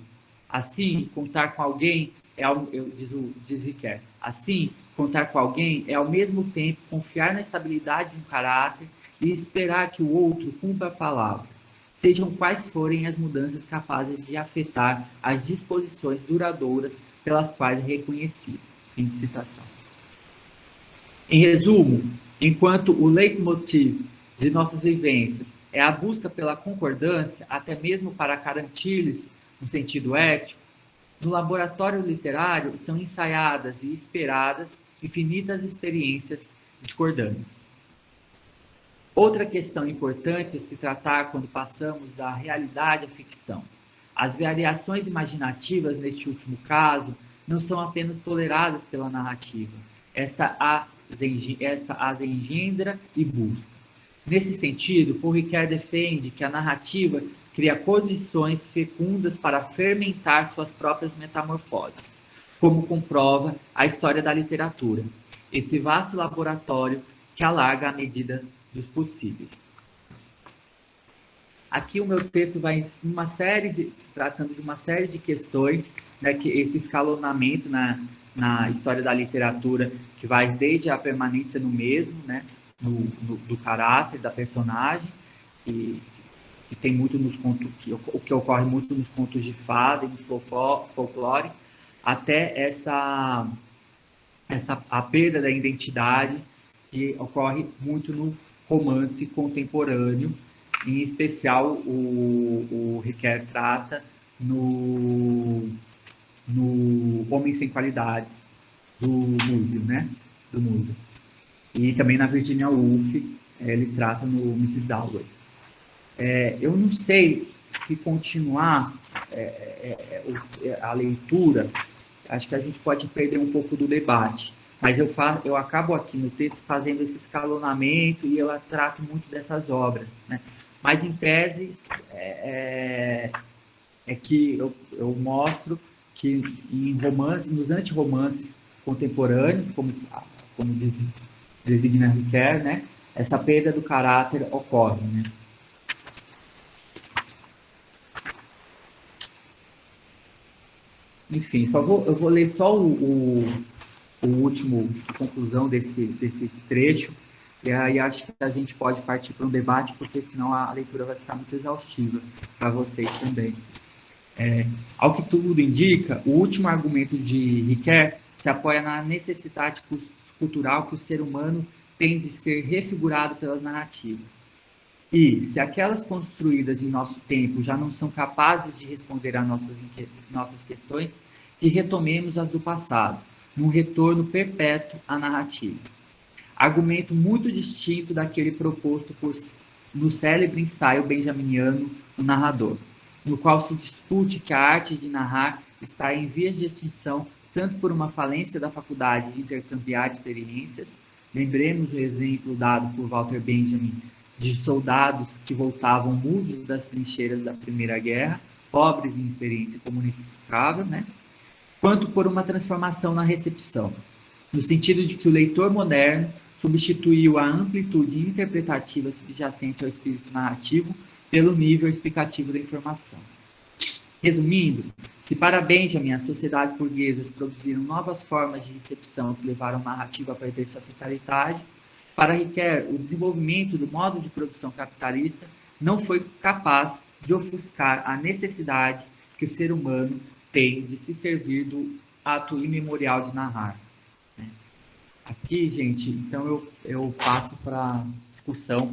Assim, contar com alguém diz Ricoeur, assim, contar com alguém é ao mesmo tempo confiar na estabilidade de um caráter e esperar que o outro cumpra a palavra, sejam quais forem as mudanças capazes de afetar as disposições duradouras pelas quais é reconhecido. Fim de citação. Em resumo, enquanto o leitmotiv de nossas vivências é a busca pela concordância, até mesmo para garantir-lhes um sentido ético, no laboratório literário são ensaiadas e esperadas infinitas experiências discordantes. Outra questão importante a se tratar quando passamos da realidade à ficção. As variações imaginativas, neste último caso, não são apenas toleradas pela narrativa. Esta as engendra e busca. Nesse sentido, Paul Ricoeur defende que a narrativa cria condições fecundas para fermentar suas próprias metamorfoses, como comprova a história da literatura, esse vasto laboratório que alarga à medida dos possíveis. Aqui o meu texto vai tratando de uma série de questões, né, que esse escalonamento na história da literatura, que vai desde a permanência no mesmo, né, do caráter da personagem, que tem muito nos contos, que ocorre muito nos contos de fada e no folclore, até a perda da identidade, que ocorre muito no romance contemporâneo, em especial o Ricoeur trata no Homem Sem Qualidades, do Musil, né? Do Musil. E também na Virginia Woolf, ele trata no Mrs. Dalloway. Eu não sei se continuar a leitura, acho que a gente pode perder um pouco do debate. Mas eu acabo aqui no texto fazendo esse escalonamento e eu trato muito dessas obras, né? Mas, em tese, é que eu mostro que em romances, nos antirromances contemporâneos, como designa Riquet, né, essa perda do caráter ocorre, né? Enfim, eu vou ler só o último conclusão desse trecho, e aí acho que a gente pode partir para um debate, porque senão a leitura vai ficar muito exaustiva para vocês também. Ao que tudo indica, o último argumento de Riquet se apoia na necessidade cultural que o ser humano tem de ser refigurado pelas narrativas. E, se aquelas construídas em nosso tempo já não são capazes de responder a nossas questões, que retomemos as do passado, num retorno perpétuo à narrativa. Argumento muito distinto daquele proposto no célebre ensaio benjaminiano O Narrador, no qual se discute que a arte de narrar está em vias de extinção tanto por uma falência da faculdade de intercambiar experiências, lembremos o exemplo dado por Walter Benjamin de soldados que voltavam mudos das trincheiras da Primeira Guerra, pobres em experiência comunicável, né? Quanto por uma transformação na recepção, no sentido de que o leitor moderno substituiu a amplitude interpretativa subjacente ao espírito narrativo pelo nível explicativo da informação. Resumindo, se para Benjamin as sociedades burguesas produziram novas formas de recepção que levaram a narrativa a perder sua vitalidade, para Riquet, o desenvolvimento do modo de produção capitalista não foi capaz de ofuscar a necessidade que o ser humano tem de se servir do ato imemorial de narrar. Aqui, gente, então eu passo para discussão.